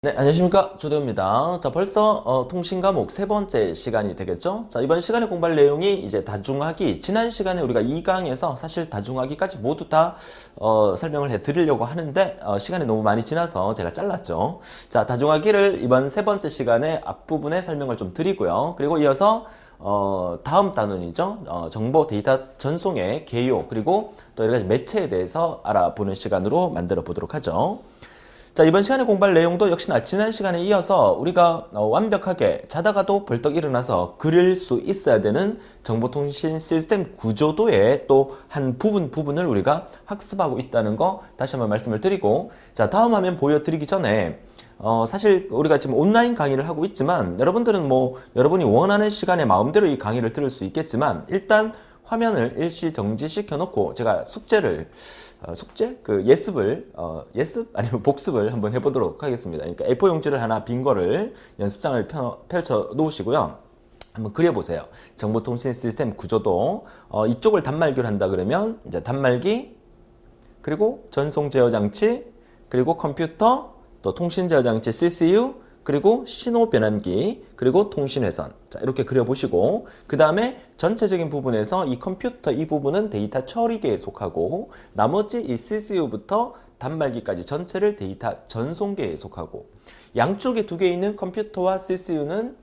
네, 안녕하십니까. 조대호입니다. 자, 벌써 통신 과목 세 번째 시간이 되겠죠? 자, 이번 시간에 공부할 내용이 이제 다중화기. 지난 시간에 우리가 2강에서 사실 다중화기까지 모두 다 설명을 해 드리려고 하는데 시간이 너무 많이 지나서 제가 잘랐죠. 자, 다중화기를 이번 세 번째 시간에 앞부분에 설명을 좀 드리고요. 그리고 이어서 다음 단원이죠. 정보 데이터 전송의 개요, 그리고 또 여러 가지 매체에 대해서 알아보는 시간으로 만들어 보도록 하죠. 자, 이번 시간에 공부할 내용도 역시나 지난 시간에 이어서 우리가 완벽하게 자다가도 벌떡 일어나서 그릴 수 있어야 되는 정보통신 시스템 구조도의 또 한 부분을 우리가 학습하고 있다는 거 다시 한번 말씀을 드리고, 자, 다음 화면 보여드리기 전에 사실 우리가 지금 온라인 강의를 하고 있지만 여러분들은 뭐 여러분이 원하는 시간에 마음대로 이 강의를 들을 수 있겠지만, 일단 화면을 일시 정지시켜 놓고 제가 숙제? 그 예습을 예습? 아니면 복습을 한번 해보도록 하겠습니다. 그러니까 A4 용지를 하나 빈 거를 연습장을 펼쳐 놓으시고요. 한번 그려보세요. 정보통신 시스템 구조도 이쪽을 단말기로 한다 그러면 이제 단말기, 그리고 전송 제어 장치, 그리고 컴퓨터, 또 통신 제어 장치 CPU, 그리고 신호 변환기, 그리고 통신회선. 자, 이렇게 그려보시고, 그 다음에 전체적인 부분에서 이 컴퓨터 이 부분은 데이터 처리계에 속하고, 나머지 이 CCU부터 단말기까지 전체를 데이터 전송계에 속하고, 양쪽에 두 개 있는 컴퓨터와 CCU는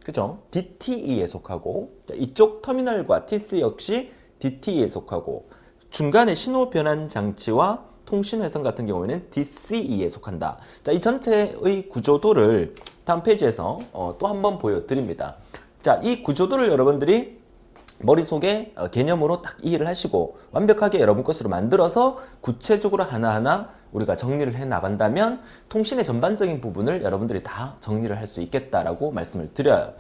그죠? DTE에 속하고, 자, 이쪽 터미널과 TC 역시 DTE에 속하고, 중간에 신호 변환 장치와 통신회선 같은 경우에는 DCE에 속한다. 자, 이 전체의 구조도를 다음 페이지에서 또 한번 보여드립니다. 자, 이 구조도를 여러분들이 머릿속에 개념으로 딱 이해를 하시고 완벽하게 여러분 것으로 만들어서 구체적으로 하나하나 우리가 정리를 해 나간다면 통신의 전반적인 부분을 여러분들이 다 정리를 할 수 있겠다라고 말씀을 드려요.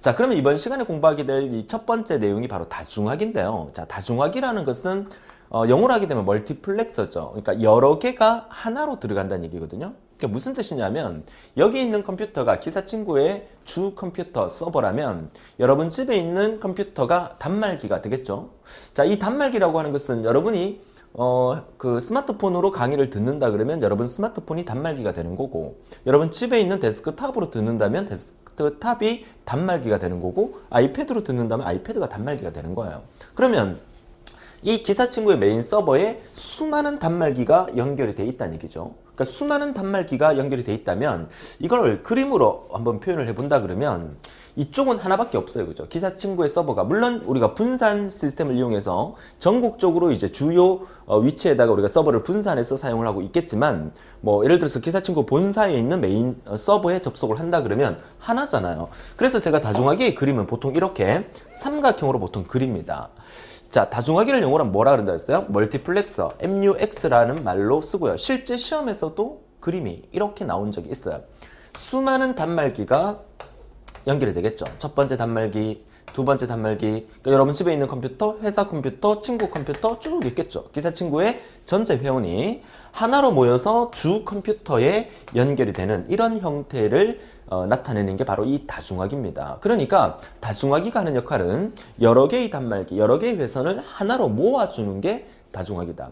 자, 그러면 이번 시간에 공부하게 될 이 첫 번째 내용이 바로 다중화기인데요. 자, 다중화기라는 것은 영어로 하게 되면 멀티플렉서죠. 그러니까 여러 개가 하나로 들어간다는 얘기거든요. 그게 무슨 뜻이냐면, 여기 있는 컴퓨터가 기사 친구의 주 컴퓨터 서버라면 여러분 집에 있는 컴퓨터가 단말기가 되겠죠. 자, 이 단말기라고 하는 것은 여러분이 그 스마트폰으로 강의를 듣는다 그러면 여러분 스마트폰이 단말기가 되는 거고, 여러분 집에 있는 데스크탑으로 듣는다면 데스크탑이 단말기가 되는 거고, 아이패드로 듣는다면 아이패드가 단말기가 되는 거예요. 그러면 이 기사 친구의 메인 서버에 수많은 단말기가 연결이 돼 있다는 얘기죠. 그러니까 수많은 단말기가 연결이 돼 있다면 이걸 그림으로 한번 표현을 해본다 그러면 이쪽은 하나밖에 없어요. 그죠? 기사 친구의 서버가, 물론 우리가 분산 시스템을 이용해서 전국적으로 이제 주요 위치에다가 우리가 서버를 분산해서 사용을 하고 있겠지만, 뭐 예를 들어서 기사 친구 본사에 있는 메인 서버에 접속을 한다 그러면 하나잖아요. 그래서 제가 다중화기의 그림은 보통 이렇게 삼각형으로 보통 그립니다. 자, 다중화기를 영어로 뭐라 그런다 했어요? 멀티플렉서, MUX라는 말로 쓰고요. 실제 시험에서도 그림이 이렇게 나온 적이 있어요. 수많은 단말기가 연결이 되겠죠. 첫 번째 단말기, 두 번째 단말기, 그러니까 여러분 집에 있는 컴퓨터, 회사 컴퓨터, 친구 컴퓨터 쭉 있겠죠. 기사 친구의 전체 회원이 하나로 모여서 주 컴퓨터에 연결이 되는 이런 형태를 나타내는 게 바로 이 다중화기입니다. 그러니까 다중화기가 하는 역할은 여러 개의 단말기, 여러 개의 회선을 하나로 모아주는 게 다중화기다.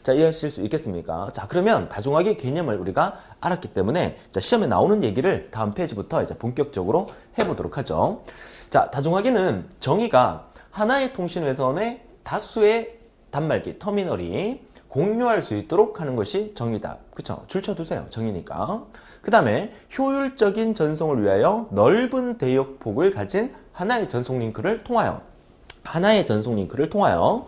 자, 이해하실 수 있겠습니까? 자, 그러면 다중화기의 개념을 우리가 알았기 때문에, 자, 시험에 나오는 얘기를 다음 페이지부터 이제 본격적으로 해보도록 하죠. 자, 다중화기는 정의가 하나의 통신회선에 다수의 단말기, 터미널이 공유할 수 있도록 하는 것이 정의다. 그쵸? 줄쳐두세요. 정의니까. 그 다음에 효율적인 전송을 위하여 넓은 대역폭을 가진 하나의 전송 링크를 통하여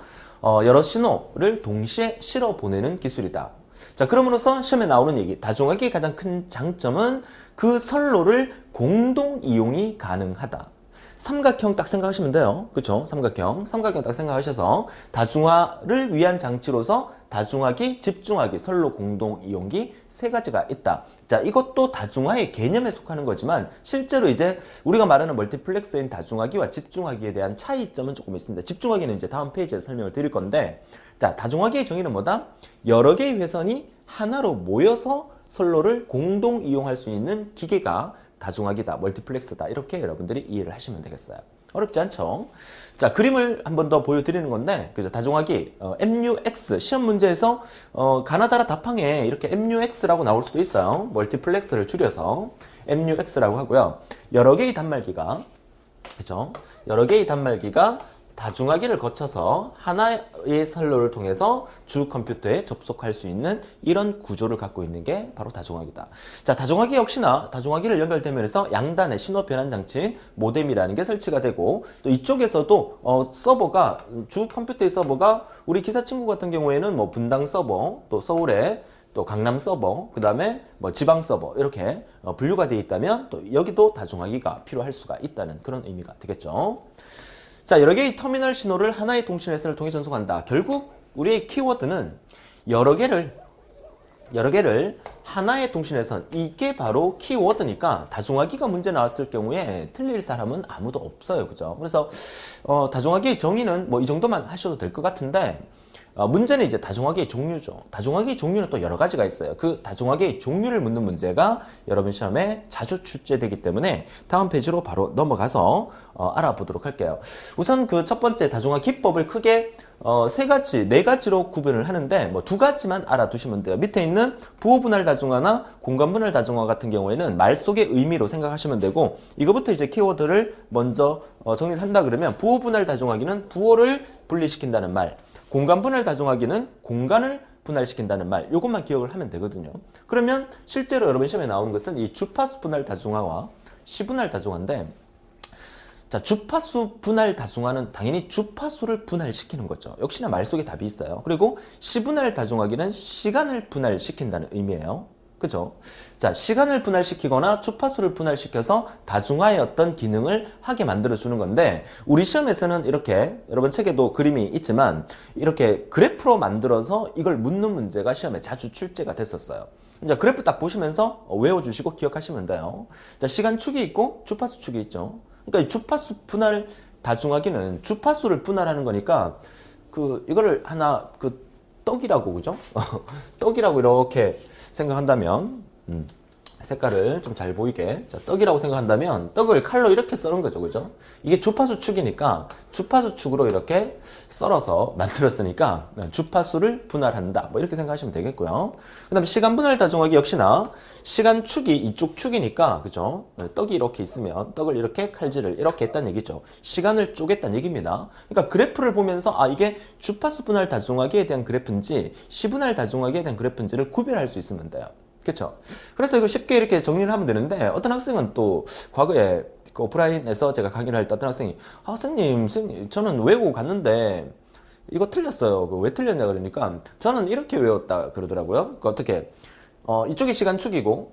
여러 신호를 동시에 실어 보내는 기술이다. 자, 그럼으로써 시험에 나오는 얘기, 다중화기의 가장 큰 장점은 그 선로를 공동 이용이 가능하다. 삼각형 딱 생각하시면 돼요. 그쵸? 삼각형 딱 생각하셔서 다중화를 위한 장치로서 다중화기, 집중화기, 선로 공동 이용기 세 가지가 있다. 자, 이것도 다중화의 개념에 속하는 거지만 실제로 이제 우리가 말하는 멀티플렉서인 다중화기와 집중화기에 대한 차이점은 조금 있습니다. 집중화기는 이제 다음 페이지에서 설명을 드릴 건데, 자, 다중화기의 정의는 뭐다? 여러 개의 회선이 하나로 모여서 선로를 공동 이용할 수 있는 기계가 다중화기다, 멀티플렉스다, 이렇게 여러분들이 이해를 하시면 되겠어요. 어렵지 않죠? 자, 그림을 한 번 더 보여드리는 건데, 그죠? 다중하기, MUX, 시험 문제에서, 가나다라 답항에 이렇게 MUX라고 나올 수도 있어요. 멀티플렉스를 줄여서 MUX라고 하고요. 여러 개의 단말기가, 그죠? 여러 개의 단말기가 다중하기를 거쳐서 하나의 선로를 통해서 주 컴퓨터에 접속할 수 있는 이런 구조를 갖고 있는 게 바로 다중하기다. 자, 다중하기 역시나 다중하기를 연결대면에서 양단의 신호 변환 장치인 모뎀이라는 게 설치가 되고, 또 이쪽에서도 서버가, 주 컴퓨터의 서버가 우리 기사 친구 같은 경우에는 뭐 분당 서버, 또 서울에 또 강남 서버, 그 다음에 뭐 지방 서버 이렇게 분류가 되어 있다면 또 여기도 다중하기가 필요할 수가 있다는 그런 의미가 되겠죠. 자, 여러 개의 터미널 신호를 하나의 통신 회선을 통해 전송한다. 결국 우리의 키워드는 여러 개를 하나의 통신 회선, 이게 바로 키워드니까 다중하기가 문제 나왔을 경우에 틀릴 사람은 아무도 없어요. 그죠? 그래서 다중하기의 정의는 뭐 이 정도만 하셔도 될 것 같은데, 문제는 이제 다중하기의 종류죠. 다중하기의 종류는 또 여러 가지가 있어요. 그 다중하기의 종류를 묻는 문제가 여러분 시험에 자주 출제되기 때문에 다음 페이지로 바로 넘어가서 알아보도록 할게요. 우선 그 첫 번째 다중화 기법을 크게 네 가지로 구분을 하는데 뭐 두 가지만 알아두시면 돼요. 밑에 있는 부호 분할 다중화나 공간 분할 다중화 같은 경우에는 말 속의 의미로 생각하시면 되고, 이거부터 이제 키워드를 먼저 정리를 한다 그러면 부호 분할 다중화기는 부호를 분리시킨다는 말, 공간 분할 다중하기는 공간을 분할시킨다는 말, 이것만 기억을 하면 되거든요. 그러면 실제로 여러분 시험에 나오는 것은 이 주파수 분할 다중화와 시분할 다중화인데, 자, 주파수 분할 다중화는 당연히 주파수를 분할시키는 거죠. 역시나 말 속에 답이 있어요. 그리고 시분할 다중화기는 시간을 분할시킨다는 의미예요. 그죠? 자, 시간을 분할시키거나 주파수를 분할시켜서 다중화의 어떤 기능을 하게 만들어주는 건데, 우리 시험에서는 이렇게, 여러분 책에도 그림이 있지만, 이렇게 그래프로 만들어서 이걸 묻는 문제가 시험에 자주 출제가 됐었어요. 이제 그래프 딱 보시면서 외워주시고 기억하시면 돼요. 자, 시간축이 있고 주파수축이 있죠. 그러니까 이 주파수 분할 다중화기는 주파수를 분할하는 거니까, 이거를 하나, 떡이라고, 그죠? 떡이라고 이렇게 생각한다면, 색깔을 좀 잘 보이게, 자, 떡이라고 생각한다면 떡을 칼로 이렇게 썰은 거죠. 그죠? 이게 주파수 축이니까 주파수 축으로 이렇게 썰어서 만들었으니까 주파수를 분할한다, 뭐 이렇게 생각하시면 되겠고요. 그 다음에 시간 분할 다중하기 역시나 시간 축이 이쪽 축이니까, 그죠? 떡이 이렇게 있으면 떡을 이렇게 칼질을 이렇게 했다는 얘기죠. 시간을 쪼갰다는 얘기입니다. 그러니까 그래프를 보면서 이게 주파수 분할 다중하기에 대한 그래프인지 시분할 다중하기에 대한 그래프인지를 구별할 수 있으면 돼요. 그렇죠? 그래서 이거 쉽게 이렇게 정리를 하면 되는데, 어떤 학생은 또 과거에 그 오프라인에서 제가 강의를 할 때 어떤 학생이 선생님 저는 외우고 갔는데 이거 틀렸어요. 왜 틀렸냐 그러니까 저는 이렇게 외웠다 그러더라고요. 어떻게 이쪽이 시간축이고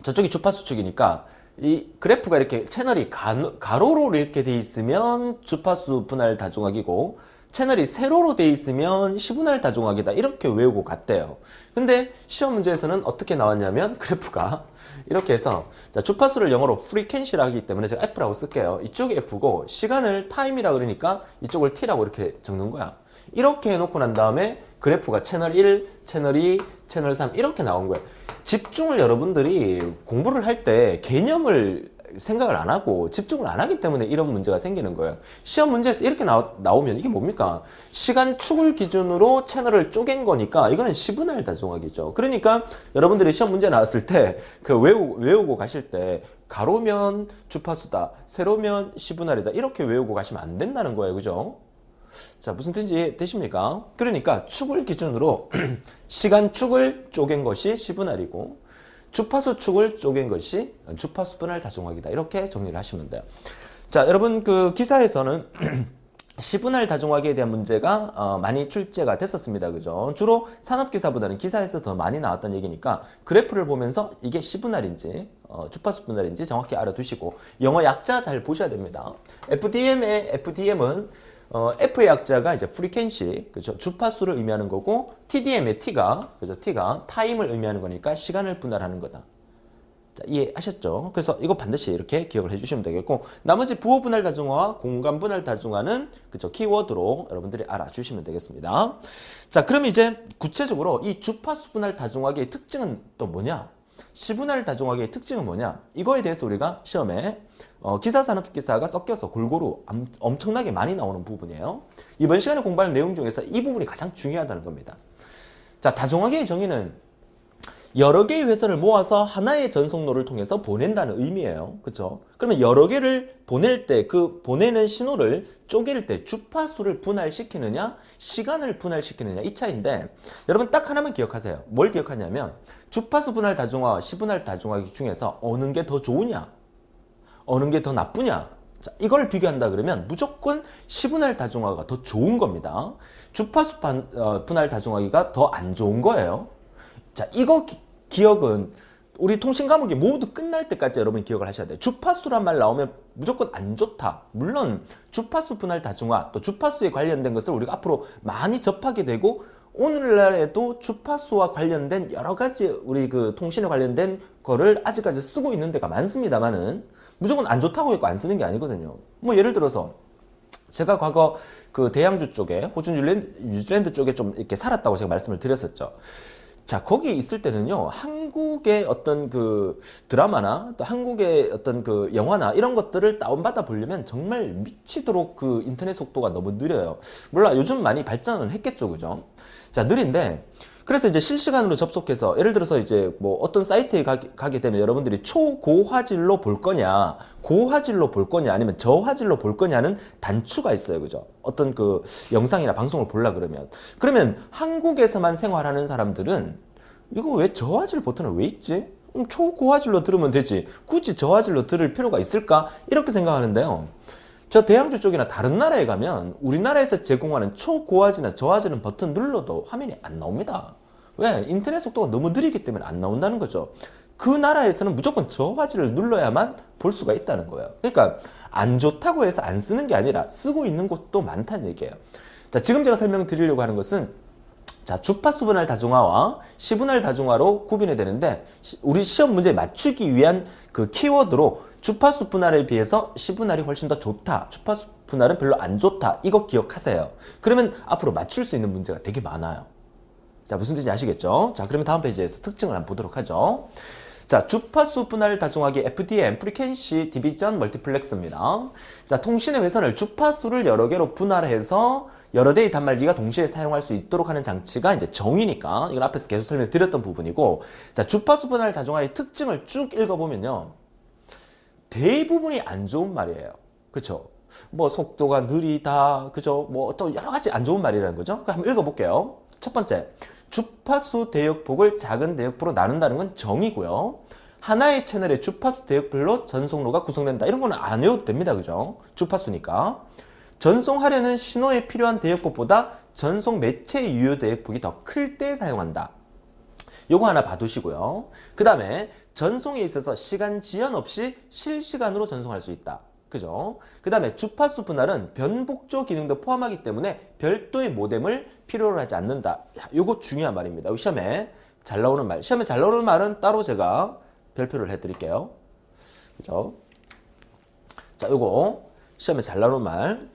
저쪽이 주파수축이니까 이 그래프가 이렇게 채널이 가로로 이렇게 돼 있으면 주파수 분할 다중하기고, 채널이 세로로 돼 있으면 시분할 다중하기다, 이렇게 외우고 갔대요. 근데 시험 문제에서는 어떻게 나왔냐면 그래프가 이렇게 해서, 자, 주파수를 영어로 프리퀀시라 하기 때문에 제가 F라고 쓸게요. 이쪽이 F고 시간을 타임이라 그러니까 이쪽을 T라고 이렇게 적는 거야. 이렇게 해놓고 난 다음에 그래프가 채널 1, 채널 2, 채널 3 이렇게 나온 거예요. 집중을 여러분들이 공부를 할 때 개념을 생각을 안 하고 집중을 안 하기 때문에 이런 문제가 생기는 거예요. 시험 문제에서 이렇게 나오면 이게 뭡니까? 시간축을 기준으로 채널을 쪼갠 거니까 이거는 시분할 다중하기죠. 그러니까 여러분들이 시험 문제 나왔을 때 외우고 가실 때 가로면 주파수다, 세로면 시분할이다, 이렇게 외우고 가시면 안 된다는 거예요. 그죠? 자, 무슨 뜻인지 되십니까? 그러니까 축을 기준으로 시간축을 쪼갠 것이 시분할이고 주파수 축을 쪼갠 것이 주파수 분할 다중하기다, 이렇게 정리를 하시면 돼요. 자, 여러분 그 기사에서는 시분할 다중하기에 대한 문제가 많이 출제가 됐었습니다. 그죠? 주로 산업기사보다는 기사에서 더 많이 나왔다는 얘기니까 그래프를 보면서 이게 시분할인지 주파수 분할인지 정확히 알아두시고 영어 약자 잘 보셔야 됩니다. FDM은 F의 약자가 이제 프리퀀시, 그죠? 주파수를 의미하는 거고, TDM의 T가, 그죠? T가 타임을 의미하는 거니까 시간을 분할하는 거다. 자, 이해하셨죠? 그래서 이거 반드시 이렇게 기억을 해주시면 되겠고, 나머지 부호 분할 다중화와 공간 분할 다중화는, 그죠? 키워드로 여러분들이 알아주시면 되겠습니다. 자, 그럼 이제 구체적으로 이 주파수 분할 다중화기의 특징은 또 뭐냐? 시분할 다중화기의 특징은 뭐냐? 이거에 대해서 우리가 시험에 기사산업기사가 섞여서 골고루 엄청나게 많이 나오는 부분이에요. 이번 시간에 공부할 내용 중에서 이 부분이 가장 중요하다는 겁니다. 자, 다중화기의 정의는 여러 개의 회선을 모아서 하나의 전송로를 통해서 보낸다는 의미예요. 그렇죠? 그러면 여러 개를 보낼 때 그 보내는 신호를 쪼갤 때 주파수를 분할시키느냐 시간을 분할시키느냐 이 차이인데, 여러분 딱 하나만 기억하세요. 뭘 기억하냐면 주파수 분할 다중화와 시분할 다중화기 중에서 어느 게 더 좋으냐 어느 게 더 나쁘냐, 자, 이걸 비교한다 그러면 무조건 시분할 다중화가 더 좋은 겁니다. 주파수 분할 다중화기가 더 안 좋은 거예요. 자, 이거 기억은 우리 통신 과목이 모두 끝날 때까지 여러분 기억을 하셔야 돼요. 주파수란 말 나오면 무조건 안 좋다. 물론 주파수 분할 다중화, 또 주파수에 관련된 것을 우리가 앞으로 많이 접하게 되고, 오늘날에도 주파수와 관련된 여러 가지 우리 그 통신에 관련된 거를 아직까지 쓰고 있는 데가 많습니다만은 무조건 안 좋다고 했고 안 쓰는 게 아니거든요. 뭐 예를 들어서 제가 과거 그 대양주 쪽에, 호주 뉴질랜드 쪽에 좀 이렇게 살았다고 제가 말씀을 드렸었죠. 자, 거기 있을 때는요, 한국의 어떤 그 드라마나 또 한국의 어떤 그 영화나 이런 것들을 다운받아 보려면 정말 미치도록 그 인터넷 속도가 너무 느려요. 물론 요즘 많이 발전은 했겠죠, 그죠? 자, 느린데, 그래서 이제 실시간으로 접속해서 예를 들어서 이제 뭐 어떤 사이트에 가게 되면 여러분들이 초고화질로 볼 거냐, 고화질로 볼 거냐, 아니면 저화질로 볼 거냐는 단추가 있어요. 그죠? 어떤 그 영상이나 방송을 보려 그러면 한국에서만 생활하는 사람들은 이거 왜 저화질 버튼은 왜 있지? 초고화질로 들으면 되지. 굳이 저화질로 들을 필요가 있을까? 이렇게 생각하는데요. 저 대양주 쪽이나 다른 나라에 가면 우리나라에서 제공하는 초고화질이나 저화질은 버튼 눌러도 화면이 안 나옵니다. 왜? 인터넷 속도가 너무 느리기 때문에 안 나온다는 거죠. 그 나라에서는 무조건 저화질을 눌러야만 볼 수가 있다는 거예요. 그러니까 안 좋다고 해서 안 쓰는 게 아니라 쓰고 있는 곳도 많다는 얘기예요. 자, 지금 제가 설명드리려고 하는 것은, 자, 주파수 분할 다중화와 시분할 다중화로 구분이 되는데, 우리 시험 문제에 맞추기 위한 그 키워드로 주파수 분할에 비해서 시분할이 훨씬 더 좋다, 주파수 분할은 별로 안 좋다, 이거 기억하세요. 그러면 앞으로 맞출 수 있는 문제가 되게 많아요. 자, 무슨 뜻인지 아시겠죠? 자, 그러면 다음 페이지에서 특징을 한번 보도록 하죠. 자, 주파수 분할 다중화기 FDM, 프리퀀시 디비전 멀티플렉스입니다. 자, 통신의 회선을 주파수를 여러 개로 분할해서 여러 대의 단말기가 동시에 사용할 수 있도록 하는 장치가 이제 정의니까 이건 앞에서 계속 설명드렸던 부분이고, 자, 주파수 분할 다중화의 특징을 쭉 읽어보면요, 대부분이 안 좋은 말이에요. 그쵸? 뭐 속도가 느리다, 그죠? 뭐 또 여러 가지 안 좋은 말이라는 거죠. 그럼 한번 읽어볼게요. 첫 번째, 주파수 대역폭을 작은 대역폭으로 나눈다는 건 정이고요. 하나의 채널의 주파수 대역별로 전송로가 구성된다. 이런 거는 안 외워도 됩니다. 그죠? 주파수니까. 전송하려는 신호에 필요한 대역폭보다 전송 매체의 유효 대역폭이 더 클 때 사용한다. 요거 하나 봐두시고요. 그 다음에 전송에 있어서 시간 지연 없이 실시간으로 전송할 수 있다. 그죠? 그 다음에 주파수 분할은 변복조 기능도 포함하기 때문에 별도의 모뎀을 필요로 하지 않는다. 요거 중요한 말입니다. 시험에 잘 나오는 말. 시험에 잘 나오는 말은 따로 제가 별표를 해드릴게요. 그죠? 자, 요거 시험에 잘 나오는 말.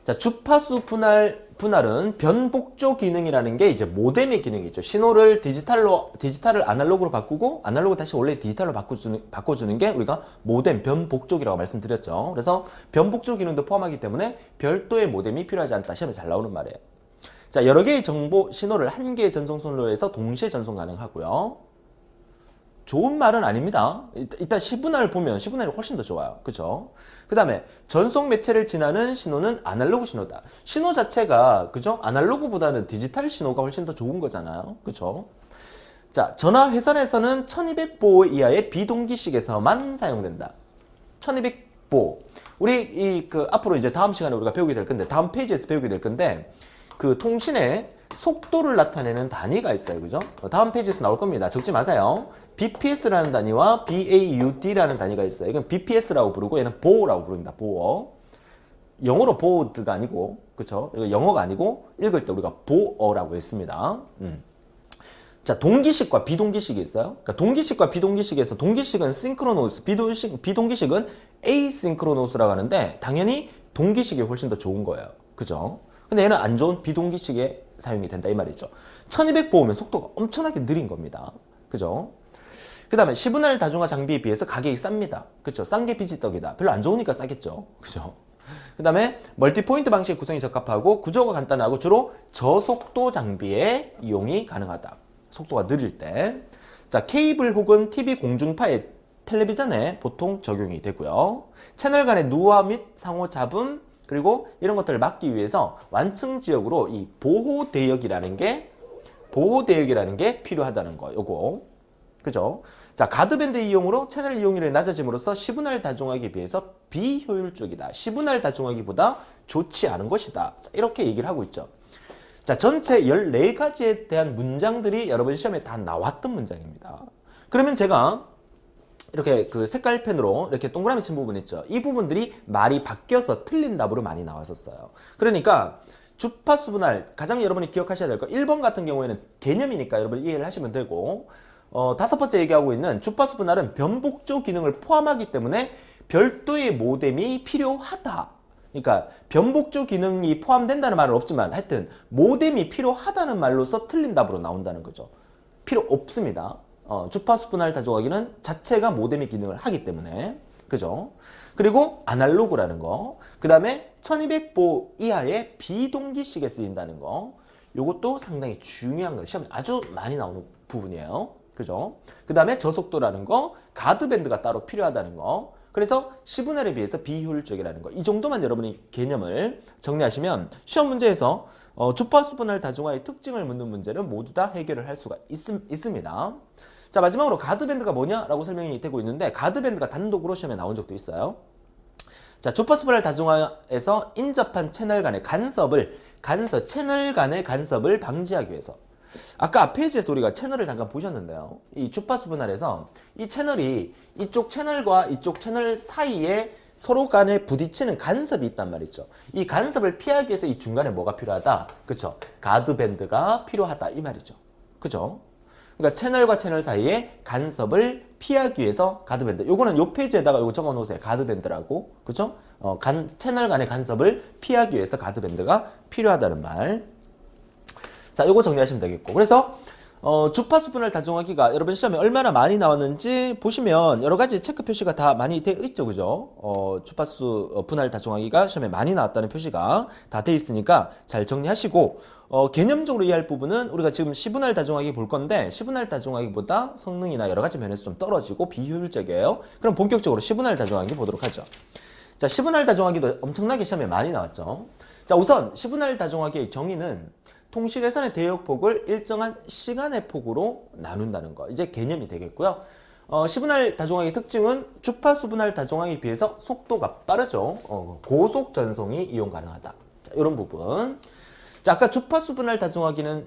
자, 주파수 분할은 변복조 기능이라는 게 이제 모뎀의 기능이죠. 신호를 디지털을 아날로그로 바꾸고 아날로그 다시 원래 디지털로 바꿔주는 게 우리가 모뎀, 변복조기라고 말씀드렸죠. 그래서 변복조 기능도 포함하기 때문에 별도의 모뎀이 필요하지 않다. 시험에 잘 나오는 말이에요. 자, 여러 개의 정보 신호를 한 개의 전송 선로에서 동시에 전송 가능하고요. 좋은 말은 아닙니다. 일단 시분할을 보면 시분할이 훨씬 더 좋아요. 그죠? 그 다음에 전송 매체를 지나는 신호는 아날로그 신호다. 신호 자체가, 그죠? 아날로그보다는 디지털 신호가 훨씬 더 좋은 거잖아요. 그죠? 자, 전화 회선에서는 1200보호 이하의 비동기식에서만 사용된다. 1200보호. 우리 앞으로 이제 다음 시간에 우리가 배우게 될 건데, 다음 페이지에서 배우게 될 건데, 그 통신의 속도를 나타내는 단위가 있어요. 그죠? 다음 페이지에서 나올 겁니다. 적지 마세요. BPS라는 단위와 BAUD라는 단위가 있어요. 이건 BPS라고 부르고 얘는 보어라고 부릅니다. 보어. 영어로 보어드가 아니고, 그쵸? 이거 영어가 아니고 읽을 때 우리가 보어라고 했습니다. 자, 동기식과 비동기식이 있어요. 그러니까 동기식과 비동기식에서 동기식은 싱크로노스, 비동기식은 에이싱크로노스라고 하는데 당연히 동기식이 훨씬 더 좋은 거예요. 그죠? 근데 얘는 안 좋은 비동기식에 사용이 된다 이 말이죠. 1200보호면 속도가 엄청나게 느린 겁니다. 그죠? 그 다음에 시분할 다중화 장비에 비해서 가격이 쌉니다. 그쵸? 싼 게 비지떡이다. 별로 안 좋으니까 싸겠죠. 그죠? 그 다음에 멀티포인트 방식 구성이 적합하고 구조가 간단하고 주로 저속도 장비에 이용이 가능하다. 속도가 느릴 때. 자, 케이블 혹은 TV 공중파의 텔레비전에 보통 적용이 되고요. 채널 간의 누화 및 상호 잡음 그리고 이런 것들을 막기 위해서 완충 지역으로 이 보호대역이라는 게 필요하다는 거. 요거. 그죠? 자, 가드밴드 이용으로 채널 이용률이 낮아짐으로써 시분할 다중화기에 비해서 비효율적이다. 시분할 다중화기보다 좋지 않은 것이다. 자, 이렇게 얘기를 하고 있죠. 자, 전체 14가지에 대한 문장들이 여러분 시험에 다 나왔던 문장입니다. 그러면 제가 이렇게 그 색깔펜으로 이렇게 동그라미 친 부분 있죠. 이 부분들이 말이 바뀌어서 틀린 답으로 많이 나왔었어요. 그러니까 주파수 분할 가장 여러분이 기억하셔야 될 거 1번 같은 경우에는 개념이니까 여러분이 이해를 하시면 되고 5번째 얘기하고 있는 주파수 분할은 변복조 기능을 포함하기 때문에 별도의 모뎀이 필요하다. 그러니까 변복조 기능이 포함된다는 말은 없지만 하여튼 모뎀이 필요하다는 말로서 틀린 답으로 나온다는 거죠. 필요 없습니다. 주파수 분할 다중화기는 자체가 모뎀의 기능을 하기 때문에 그죠? 그리고 아날로그라는 거, 그 다음에 1200보 이하의 비동기식에 쓰인다는 거, 요것도 상당히 중요한 거예요. 시험에 아주 많이 나오는 부분이에요. 그죠? 그 다음에 저속도라는 거, 가드밴드가 따로 필요하다는 거, 그래서 시분할에 비해서 비효율적이라는 거, 이 정도만 여러분이 개념을 정리하시면 시험 문제에서 주파수 분할 다중화의 특징을 묻는 문제는 모두 다 해결을 할 수가 있습니다. 자, 마지막으로 가드밴드가 뭐냐라고 설명이 되고 있는데 가드밴드가 단독으로 시험에 나온 적도 있어요. 자, 주파수 분할 다중화에서 인접한 채널 간의 채널 간의 간섭을 방지하기 위해서 아까 앞 페이지에서 우리가 채널을 잠깐 보셨는데요. 이 주파수 분할에서 이 채널이 이쪽 채널과 이쪽 채널 사이에 서로 간에 부딪히는 간섭이 있단 말이죠. 이 간섭을 피하기 위해서 이 중간에 뭐가 필요하다? 그쵸? 가드밴드가 필요하다 이 말이죠. 그죠? 그러니까 채널과 채널 사이에 간섭을 피하기 위해서 가드밴드. 요거는 요 페이지에다가 요거 적어 놓으세요. 가드밴드라고. 그죠? 채널 간의 간섭을 피하기 위해서 가드밴드가 필요하다는 말. 자, 요거 정리하시면 되겠고. 그래서 주파수 분할 다중화기가 여러분 시험에 얼마나 많이 나왔는지 보시면 여러 가지 체크 표시가 다 많이 돼 있죠. 그죠? 주파수 분할 다중화기가 시험에 많이 나왔다는 표시가 다 돼 있으니까 잘 정리하시고 개념적으로 이해할 부분은 우리가 지금 시분할 다중화기 볼 건데 시분할 다중화기보다 성능이나 여러 가지 면에서 좀 떨어지고 비효율적이에요. 그럼 본격적으로 시분할 다중화기 보도록 하죠. 자, 시분할 다중화기도 엄청나게 시험에 많이 나왔죠. 자, 우선 시분할 다중화기의 정의는 통신회선의 대역폭을 일정한 시간의 폭으로 나눈다는 거. 이제 개념이 되겠고요. 시분할 다중화기의 특징은 주파수 분할 다중화기에 비해서 속도가 빠르죠. 고속 전송이 이용 가능하다. 자, 이런 부분. 자, 아까 주파수 분할 다중화기는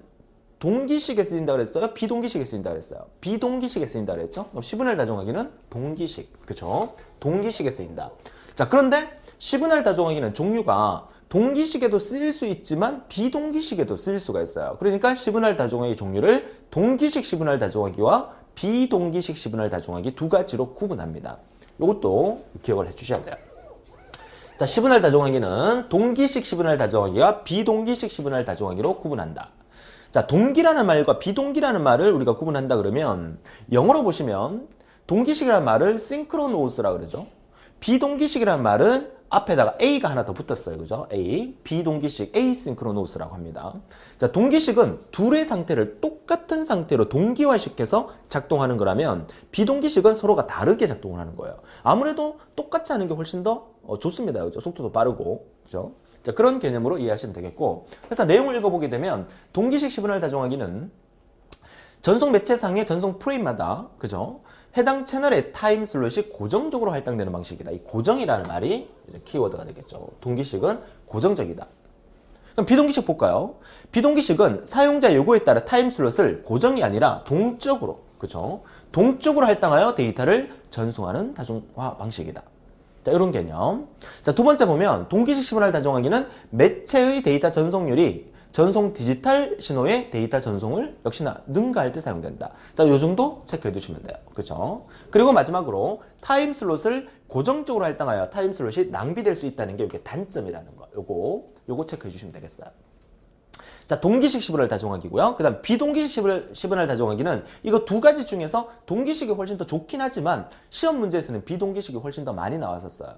동기식에 쓰인다 그랬어요? 비동기식에 쓰인다 그랬어요? 비동기식에 쓰인다 그랬죠? 그럼 시분할 다중화기는 동기식. 그쵸? 동기식에 쓰인다. 자, 그런데 시분할 다중화기는 종류가 동기식에도 쓰일 수 있지만 비동기식에도 쓰일 수가 있어요. 그러니까 시분할 다중화기 종류를 동기식 시분할 다중화기와 비동기식 시분할 다중화기 두 가지로 구분합니다. 이것도 기억을 해주셔야 돼요. 자, 시분할 다중화기는 동기식 시분할 다중화기와 비동기식 시분할 다중화기로 구분한다. 자, 동기라는 말과 비동기라는 말을 우리가 구분한다 그러면 영어로 보시면 동기식이라는 말을 synchronous라고 그러죠. 비동기식이라는 말은 앞에다가 A가 하나 더 붙었어요. 그죠? A. 비동기식, asynchronous라고 합니다. 자, 동기식은 둘의 상태를 똑같은 상태로 동기화시켜서 작동하는 거라면 비동기식은 서로가 다르게 작동을 하는 거예요. 아무래도 똑같이 하는 게 훨씬 더 좋습니다. 그죠? 속도도 빠르고. 그죠? 자, 그런 개념으로 이해하시면 되겠고. 그래서 내용을 읽어보게 되면 동기식 시분할 다중화기는 전송 매체상의 전송 프레임마다 그죠? 해당 채널의 타임 슬롯이 고정적으로 할당되는 방식이다. 이 고정이라는 말이 이제 키워드가 되겠죠. 동기식은 고정적이다. 그럼 비동기식 볼까요? 비동기식은 사용자 요구에 따라 타임 슬롯을 고정이 아니라 동적으로, 그죠? 동적으로 할당하여 데이터를 전송하는 다중화 방식이다. 자, 이런 개념. 자, 두 번째 보면 동기식 시분할 다중화기는 매체의 데이터 전송률이 전송 디지털 신호의 데이터 전송을 역시나 능가할 때 사용된다. 자, 요 정도 체크해 두시면 돼요. 그죠? 그리고 마지막으로 타임 슬롯을 고정적으로 할당하여 타임 슬롯이 낭비될 수 있다는 게 이게 단점이라는 거. 요거 체크해 주시면 되겠어요. 자, 동기식 시분할 다중하기고요. 그 다음 비동기식 시분할 다중하기는 이거 두 가지 중에서 동기식이 훨씬 더 좋긴 하지만 시험 문제에서는 비동기식이 훨씬 더 많이 나왔었어요.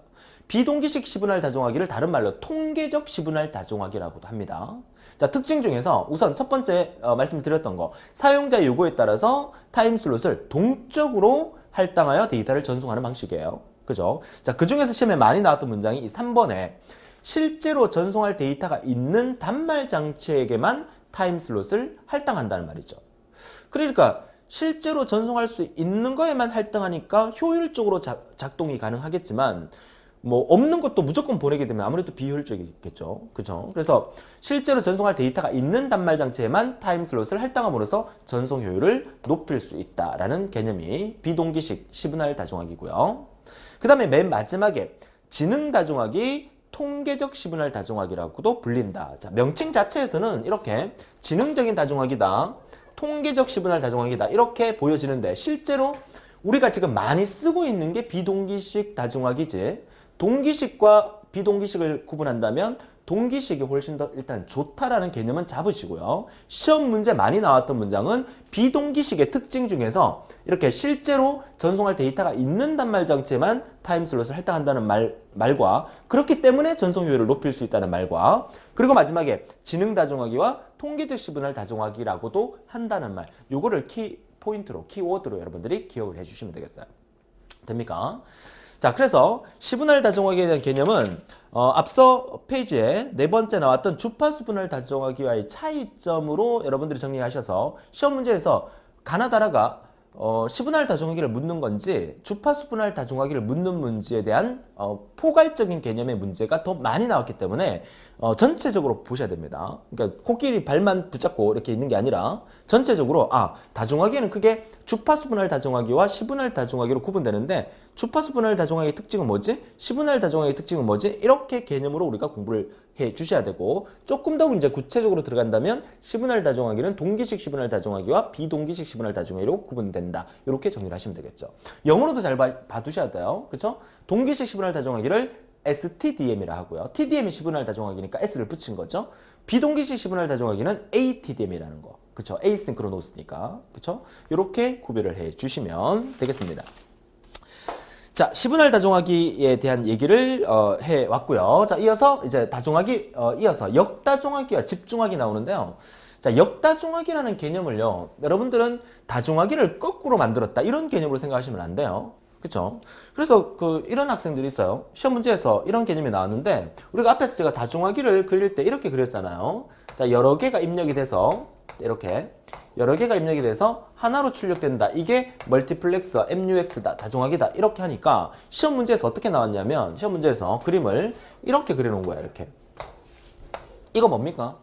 비동기식 시분할 다중하기를 다른 말로 통계적 시분할 다중하기라고도 합니다. 자, 특징 중에서 우선 첫 번째 말씀을 드렸던 거, 사용자 요구에 따라서 타임슬롯을 동적으로 할당하여 데이터를 전송하는 방식이에요. 그죠? 자, 그 중에서 시험에 많이 나왔던 문장이 이 3번에 실제로 전송할 데이터가 있는 단말 장치에게만 타임슬롯을 할당한다는 말이죠. 그러니까 실제로 전송할 수 있는 거에만 할당하니까 효율적으로 작동이 가능하겠지만 뭐 없는 것도 무조건 보내게 되면 아무래도 비효율적이겠죠. 그죠? 그래서 실제로 전송할 데이터가 있는 단말 장치에만 타임슬롯을 할당함으로써 전송 효율을 높일 수 있다라는 개념이 비동기식 시분할 다중하기고요. 그 다음에 맨 마지막에 지능 다중하기, 통계적 시분할 다중하기라고도 불린다. 자, 명칭 자체에서는 이렇게 지능적인 다중하기다, 통계적 시분할 다중하기다 이렇게 보여지는데 실제로 우리가 지금 많이 쓰고 있는 게 비동기식 다중하기지, 동기식과 비동기식을 구분한다면 동기식이 훨씬 더 일단 좋다라는 개념은 잡으시고요. 시험 문제 많이 나왔던 문장은 비동기식의 특징 중에서 이렇게 실제로 전송할 데이터가 있는 단말 장치에만 타임슬롯을 할당한다는 말과 그렇기 때문에 전송 효율을 높일 수 있다는 말과 그리고 마지막에 지능 다중하기와 통계적 시분할 다중하기라고도 한다는 말, 요거를 키포인트로, 키워드로 여러분들이 기억을 해주시면 되겠어요. 됩니까? 자, 그래서 시분할 다중하기에 대한 개념은 앞서 페이지에 네 번째 나왔던 주파수 분할 다중하기와의 차이점으로 여러분들이 정리하셔서 시험 문제에서 가나다라가 시분할 다중하기를 묻는 건지 주파수 분할 다중하기를 묻는 문제에 대한 포괄적인 개념의 문제가 더 많이 나왔기 때문에 전체적으로 보셔야 됩니다. 그러니까 코끼리 발만 붙잡고 이렇게 있는 게 아니라 전체적으로 다중하기는 크게 주파수 분할 다중하기와 시분할 다중하기로 구분되는데 주파수 분할 다중하기의 특징은 뭐지? 시분할 다중하기의 특징은 뭐지? 이렇게 개념으로 우리가 공부를 해 주셔야 되고 조금 더 이제 구체적으로 들어간다면 시분할 다중하기는 동기식 시분할 다중하기와 비동기식 시분할 다중하기로 구분된다. 이렇게 정리를 하시면 되겠죠. 영어로도 잘 봐두셔야 돼요. 그렇죠? 동기식 시분할 다중하기를 STDM이라 하고요. TDM이 시분할 다중하기니까 S를 붙인 거죠. 비동기식 시분할 다중하기는 ATDM이라는 거. 그렇죠? 에이싱크로노스니까. 그렇죠? 이렇게 구별을 해 주시면 되겠습니다. 자, 시분할 다중하기에 대한 얘기를 해 왔고요. 자, 이어서 이제 다중하기 이어서 역다중하기와 집중하기 나오는데요. 자, 역다중하기라는 개념을요. 여러분들은 다중하기를 거꾸로 만들었다. 이런 개념으로 생각하시면 안 돼요. 그쵸? 그래서 이런 학생들이 있어요. 시험 문제에서 이런 개념이 나왔는데 우리가 앞에서 제가 다중하기를 그릴 때 이렇게 그렸잖아요. 자, 여러 개가 입력이 돼서 이렇게 여러 개가 입력이 돼서 하나로 출력된다. 이게 멀티플렉스, MUX다, 다중하기다. 이렇게 하니까 시험 문제에서 어떻게 나왔냐면 시험 문제에서 그림을 이렇게 그려놓은 거야. 이렇게. 이거 뭡니까?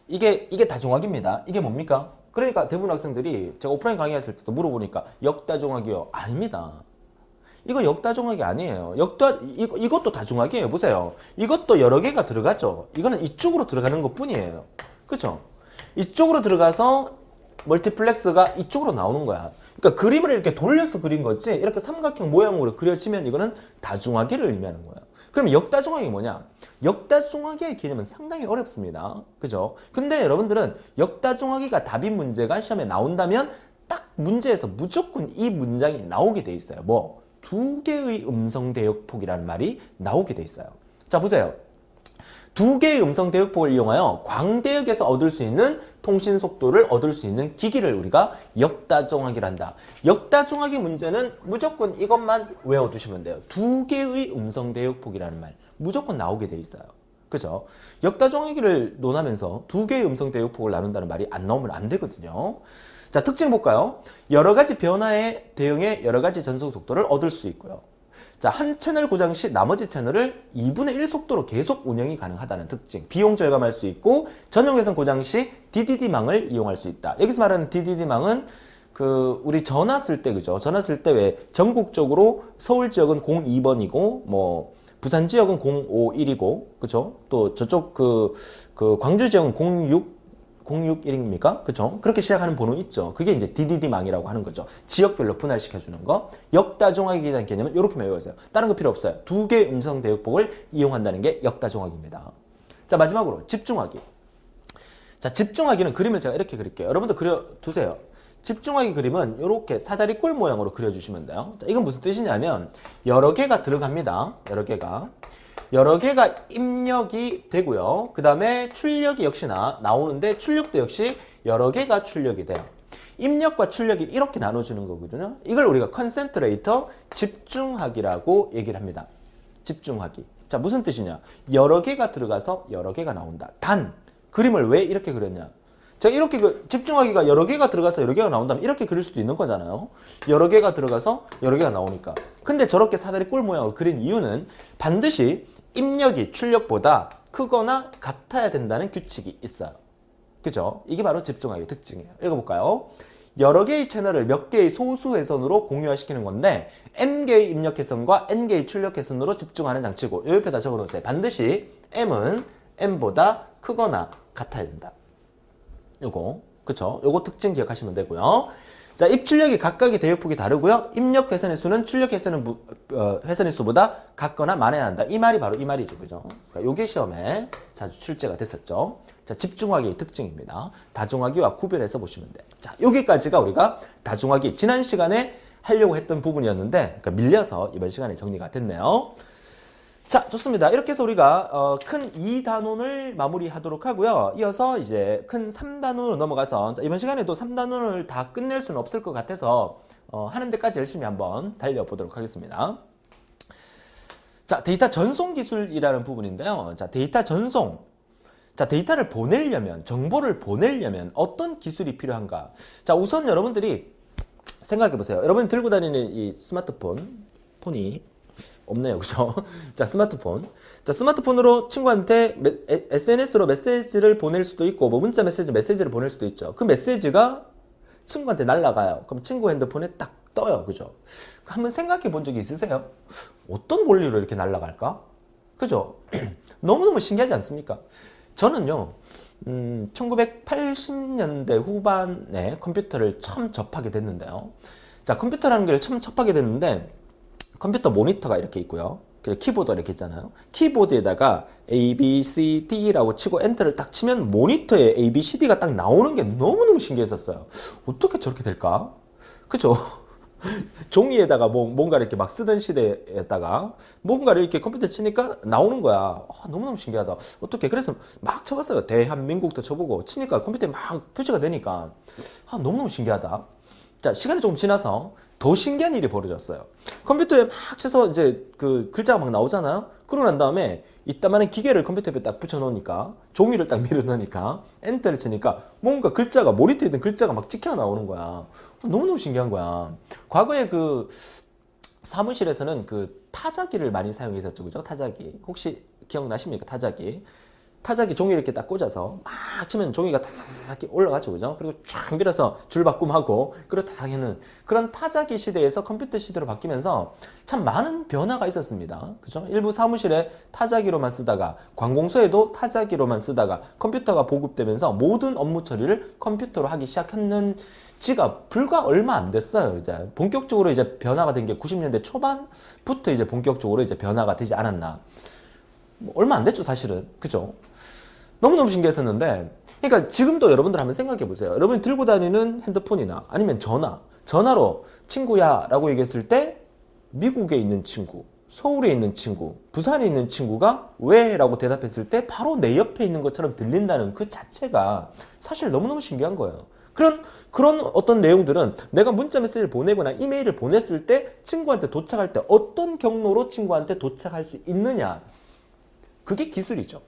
이게 다중하기입니다. 이게 뭡니까? 그러니까 대부분 학생들이 제가 오프라인 강의했을 때도 물어보니까 역다중하기요? 아닙니다. 이거 역다중하기 아니에요. 이것도 다중하기예요. 보세요. 이것도 여러 개가 들어가죠. 이거는 이쪽으로 들어가는 것 뿐이에요. 그쵸? 이쪽으로 들어가서 멀티플렉스가 이쪽으로 나오는 거야. 그러니까 그림을 이렇게 돌려서 그린 거지 이렇게 삼각형 모양으로 그려지면 이거는 다중하기를 의미하는 거예요. 그럼 역다중하기 뭐냐? 역다중하기의 개념은 상당히 어렵습니다. 그죠? 근데 여러분들은 역다중하기가 답인 문제가 시험에 나온다면 딱 문제에서 무조건 이 문장이 나오게 돼 있어요. 뭐? 두 개의 음성 대역폭이라는 말이 나오게 돼 있어요. 자, 보세요. 두 개의 음성 대역폭을 이용하여 광대역에서 얻을 수 있는 통신 속도를 얻을 수 있는 기기를 우리가 역다중하기를 한다. 역다중하기 문제는 무조건 이것만 외워두시면 돼요. 두 개의 음성 대역폭이라는 말 무조건 나오게 돼 있어요. 그죠? 역다중하기를 논하면서 두 개의 음성 대역폭을 나눈다는 말이 안 나오면 안 되거든요. 자, 특징 볼까요? 여러 가지 변화에 대응해 여러 가지 전송 속도를 얻을 수 있고요. 자, 한 채널 고장 시 나머지 채널을 2분의 1 속도로 계속 운영이 가능하다는 특징. 비용 절감할 수 있고 전용회선 고장 시 DDD망을 이용할 수 있다. 여기서 말하는 DDD망은 우리 전화 쓸 때 그죠? 전화 쓸 때 왜 전국적으로 서울 지역은 02번이고 뭐 부산 지역은 051이고 그죠? 또 저쪽 광주 지역은 061입니까? 그쵸? 그렇게 시작하는 번호 있죠. 그게 이제 DDD망이라고 하는 거죠. 지역별로 분할시켜주는 거. 역다중하기에 대한 개념은 이렇게 외워주세요. 다른 거 필요 없어요. 두 개의 음성 대역폭을 이용한다는 게 역다중하기입니다. 자, 마지막으로 집중하기. 자, 집중하기는 그림을 제가 이렇게 그릴게요. 여러분도 그려두세요. 집중하기 그림은 이렇게 사다리꼴 모양으로 그려주시면 돼요. 자, 이건 무슨 뜻이냐면 여러 개가 들어갑니다. 여러 개가 입력이 되고요. 그 다음에 출력이 역시나 나오는데 출력도 역시 여러 개가 출력이 돼요. 입력과 출력이 이렇게 나눠주는 거거든요. 이걸 우리가 컨센트레이터 집중하기라고 얘기를 합니다. 집중하기. 자, 무슨 뜻이냐? 여러 개가 들어가서 여러 개가 나온다. 단, 그림을 왜 이렇게 그렸냐? 제가 이렇게 집중하기가 여러 개가 들어가서 여러 개가 나온다면 이렇게 그릴 수도 있는 거잖아요. 여러 개가 들어가서 여러 개가 나오니까. 근데 저렇게 사다리 꼴 모양으로 그린 이유는 반드시 입력이 출력보다 크거나 같아야 된다는 규칙이 있어요. 그죠? 이게 바로 집중하기의 특징이에요. 읽어볼까요? 여러 개의 채널을 몇 개의 소수 회선으로 공유화시키는 건데 M개의 입력 회선과 N개의 출력 회선으로 집중하는 장치고 요 옆에다 적어놓으세요. 반드시 M은 M보다 크거나 같아야 된다. 요거 그쵸? 요거 특징 기억하시면 되고요. 자, 입출력이 각각의 대역폭이 다르고요. 입력 회선의 수는 출력 회선의 수보다 같거나 많아야 한다. 이 말이 바로 이 말이죠. 그죠? 그러니까 요게 시험에 자주 출제가 됐었죠. 자, 집중하기의 특징입니다. 다중하기와 구별해서 보시면 돼요. 자, 여기까지가 우리가 다중하기 지난 시간에 하려고 했던 부분이었는데 그러니까 밀려서 이번 시간에 정리가 됐네요. 자, 좋습니다. 이렇게 해서 우리가 큰 2단원을 마무리하도록 하고요. 이어서 이제 큰 3단원으로 넘어가서 이번 시간에도 3단원을 다 끝낼 수는 없을 것 같아서 하는 데까지 열심히 한번 달려보도록 하겠습니다. 자, 데이터 전송 기술이라는 부분인데요. 자, 데이터 전송. 자, 데이터를 보내려면, 정보를 보내려면 어떤 기술이 필요한가? 자, 우선 여러분들이 생각해 보세요. 여러분이 들고 다니는 이 스마트폰이 없네요. 그죠? 자, 스마트폰. 자, 스마트폰으로 친구한테 SNS로 메시지를 보낼 수도 있고, 뭐 문자 메시지를 보낼 수도 있죠. 그 메시지가 친구한테 날아가요. 그럼 친구 핸드폰에 딱 떠요. 그죠? 한번 생각해 본 적이 있으세요? 어떤 원리로 이렇게 날아갈까? 그죠? 너무너무 신기하지 않습니까? 저는요, 1980년대 후반에 컴퓨터를 처음 접하게 됐는데요. 자, 컴퓨터라는 걸 처음 접하게 됐는데, 컴퓨터 모니터가 이렇게 있고요. 그리고 키보드가 이렇게 있잖아요. 키보드에다가 A, B, C, D라고 치고 엔터를 딱 치면 모니터에 A, B, C, D가 딱 나오는 게 너무너무 신기했었어요. 어떻게 저렇게 될까? 그죠? 종이에다가 뭔가 이렇게 막 쓰던 시대에다가 뭔가를 이렇게 컴퓨터 치니까 나오는 거야. 너무너무 신기하다. 어떻게? 그래서 막 쳐봤어요. 대한민국도 쳐보고 치니까 컴퓨터에 막 표시가 되니까 너무너무 신기하다. 자, 시간이 조금 지나서 더 신기한 일이 벌어졌어요. 컴퓨터에 막 쳐서 이제 그 글자가 막 나오잖아요. 그러고 난 다음에 이따만한 기계를 컴퓨터에 딱 붙여놓으니까 종이를 딱 밀어넣으니까 엔터를 치니까 뭔가 글자가 모니터에 있는 글자가 막 찍혀 나오는 거야. 너무너무 신기한 거야. 과거에 그 사무실에서는 그 타자기를 많이 사용했었죠. 그죠? 타자기. 혹시 기억나십니까? 타자기 종이를 이렇게 딱 꽂아서 막 치면 종이가 타사삭 올라가죠. 그죠? 그리고 쫙 밀어서 줄바꿈하고 그렇다 하는 그런 타자기 시대에서 컴퓨터 시대로 바뀌면서 참 많은 변화가 있었습니다. 그죠? 일부 사무실에 타자기로만 쓰다가 관공서에도 타자기로만 쓰다가 컴퓨터가 보급되면서 모든 업무 처리를 컴퓨터로 하기 시작했는 지가 불과 얼마 안 됐어요. 이제 본격적으로 이제 변화가 된 게 90년대 초반부터 이제 본격적으로 이제 변화가 되지 않았나. 얼마 안 됐죠, 사실은. 그죠? 너무너무 신기했었는데, 그러니까 지금도 여러분들 한번 생각해 보세요. 여러분이 들고 다니는 핸드폰이나 아니면 전화로 친구야 라고 얘기했을 때 미국에 있는 친구, 서울에 있는 친구, 부산에 있는 친구가 왜? 라고 대답했을 때 바로 내 옆에 있는 것처럼 들린다는 그 자체가 사실 너무너무 신기한 거예요. 그런 어떤 내용들은 내가 문자 메시지를 보내거나 이메일을 보냈을 때 친구한테 도착할 때 어떤 경로로 친구한테 도착할 수 있느냐. 그게 기술이죠.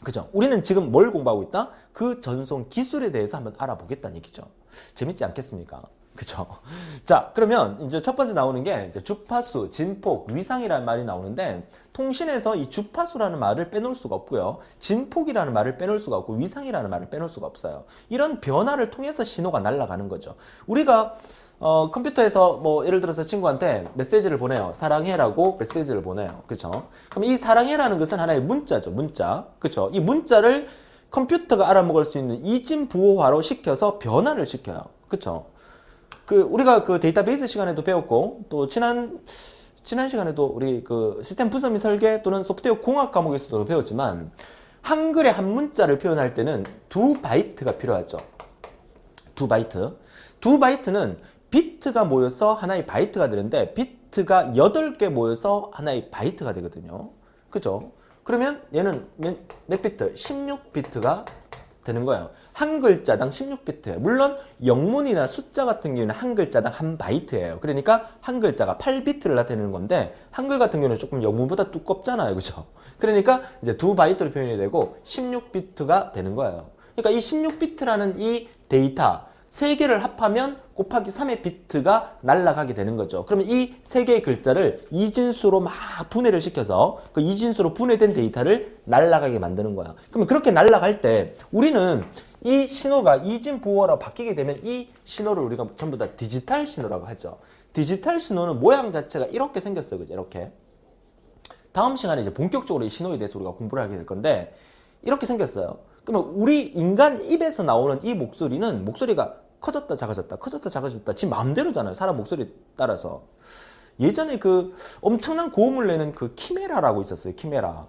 그죠? 우리는 지금 뭘 공부하고 있다? 그 전송 기술에 대해서 한번 알아보겠다는 얘기죠. 재밌지 않겠습니까? 그죠? 자, 그러면 이제 첫 번째 나오는 게 이제 주파수, 진폭, 위상이라는 말이 나오는데 통신에서 이 주파수라는 말을 빼놓을 수가 없고요. 진폭이라는 말을 빼놓을 수가 없고 위상이라는 말을 빼놓을 수가 없어요. 이런 변화를 통해서 신호가 날아가는 거죠. 우리가 컴퓨터에서 뭐 예를 들어서 친구한테 메시지를 보내요. 사랑해라고 메시지를 보내요. 그쵸? 그럼 이 사랑해라는 것은 하나의 문자죠. 문자. 그쵸? 이 문자를 컴퓨터가 알아먹을 수 있는 이진부호화로 시켜서 변화를 시켜요. 그쵸? 우리가 그 데이터베이스 시간에도 배웠고, 또 지난 시간에도 우리 그 시스템 분석 및 설계 또는 소프트웨어 공학 과목에서도 배웠지만, 한글의 한 문자를 표현할 때는 2바이트가 필요하죠. 2바이트. 2바이트는 비트가 모여서 하나의 바이트가 되는데 비트가 8개 모여서 하나의 바이트가 되거든요. 그죠? 그러면 얘는 몇 비트? 16비트가 되는 거예요. 한 글자당 16비트예요. 물론 영문이나 숫자 같은 경우는 한 글자당 한 바이트예요. 그러니까 한 글자가 8비트를 나타내는 건데 한글 같은 경우는 조금 영문보다 두껍잖아요. 그죠? 그러니까 이제 2바이트로 표현이 되고 16비트가 되는 거예요. 그러니까 이 16비트라는 이 데이터 3개를 합하면 곱하기 3의 비트가 날아가게 되는 거죠. 그러면 이 3개의 글자를 이진수로 막 분해를 시켜서 그 이진수로 분해된 데이터를 날아가게 만드는 거야. 그러면 그렇게 날아갈 때 우리는 이 신호가 이진보어로 바뀌게 되면 이 신호를 우리가 전부 다 디지털 신호라고 하죠. 디지털 신호는 모양 자체가 이렇게 생겼어요. 그죠? 이렇게. 다음 시간에 이제 본격적으로 이 신호에 대해서 우리가 공부를 하게 될 건데 이렇게 생겼어요. 그러면 우리 인간 입에서 나오는 이 목소리가 커졌다 작아졌다 커졌다 작아졌다 지 마음대로잖아요. 사람 목소리에 따라서. 예전에 그 엄청난 고음을 내는 그 키메라라고 있었어요. 키메라.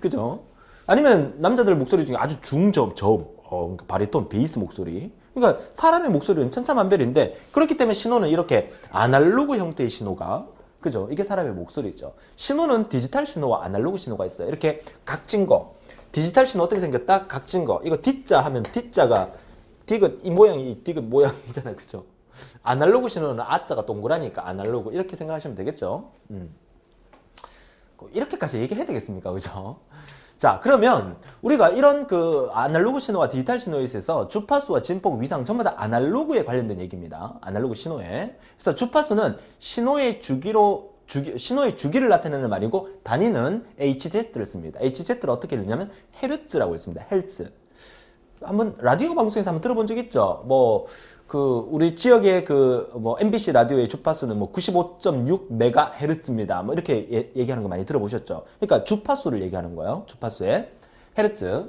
그죠? 아니면 남자들 목소리 중에 아주 중저음, 그러니까 바리톤, 베이스 목소리. 그러니까 사람의 목소리는 천차만별인데 그렇기 때문에 신호는 이렇게 아날로그 형태의 신호가 그죠? 이게 사람의 목소리죠. 신호는 디지털 신호와 아날로그 신호가 있어요. 이렇게 각진 거. 디지털 신호 어떻게 생겼다? 각진 거. 이거 D자 하면 D자가 디귿 이 모양이 디귿 모양이잖아요. 그죠? 아날로그 신호는 아자가 동그라니까 아날로그 이렇게 생각하시면 되겠죠? 이렇게까지 얘기해야 되겠습니까? 그죠? 자, 그러면 우리가 이런 그 아날로그 신호와 디지털 신호에 있어서 주파수와 진폭, 위상 전부 다 아날로그에 관련된 얘기입니다. 아날로그 신호에. 그래서 주파수는 신호의 주기를 나타내는 말이고 단위는 HZ를 씁니다. HZ를 어떻게 읽냐면 헤르츠라고 읽습니다. 헤르츠. 한번 라디오 방송에서 한번 들어본 적 있죠? 우리 지역의 MBC 라디오의 주파수는 95.6MHz입니다. 이렇게 얘기하는 거 많이 들어보셨죠? 그러니까 주파수를 얘기하는 거예요. 주파수의 헤르츠.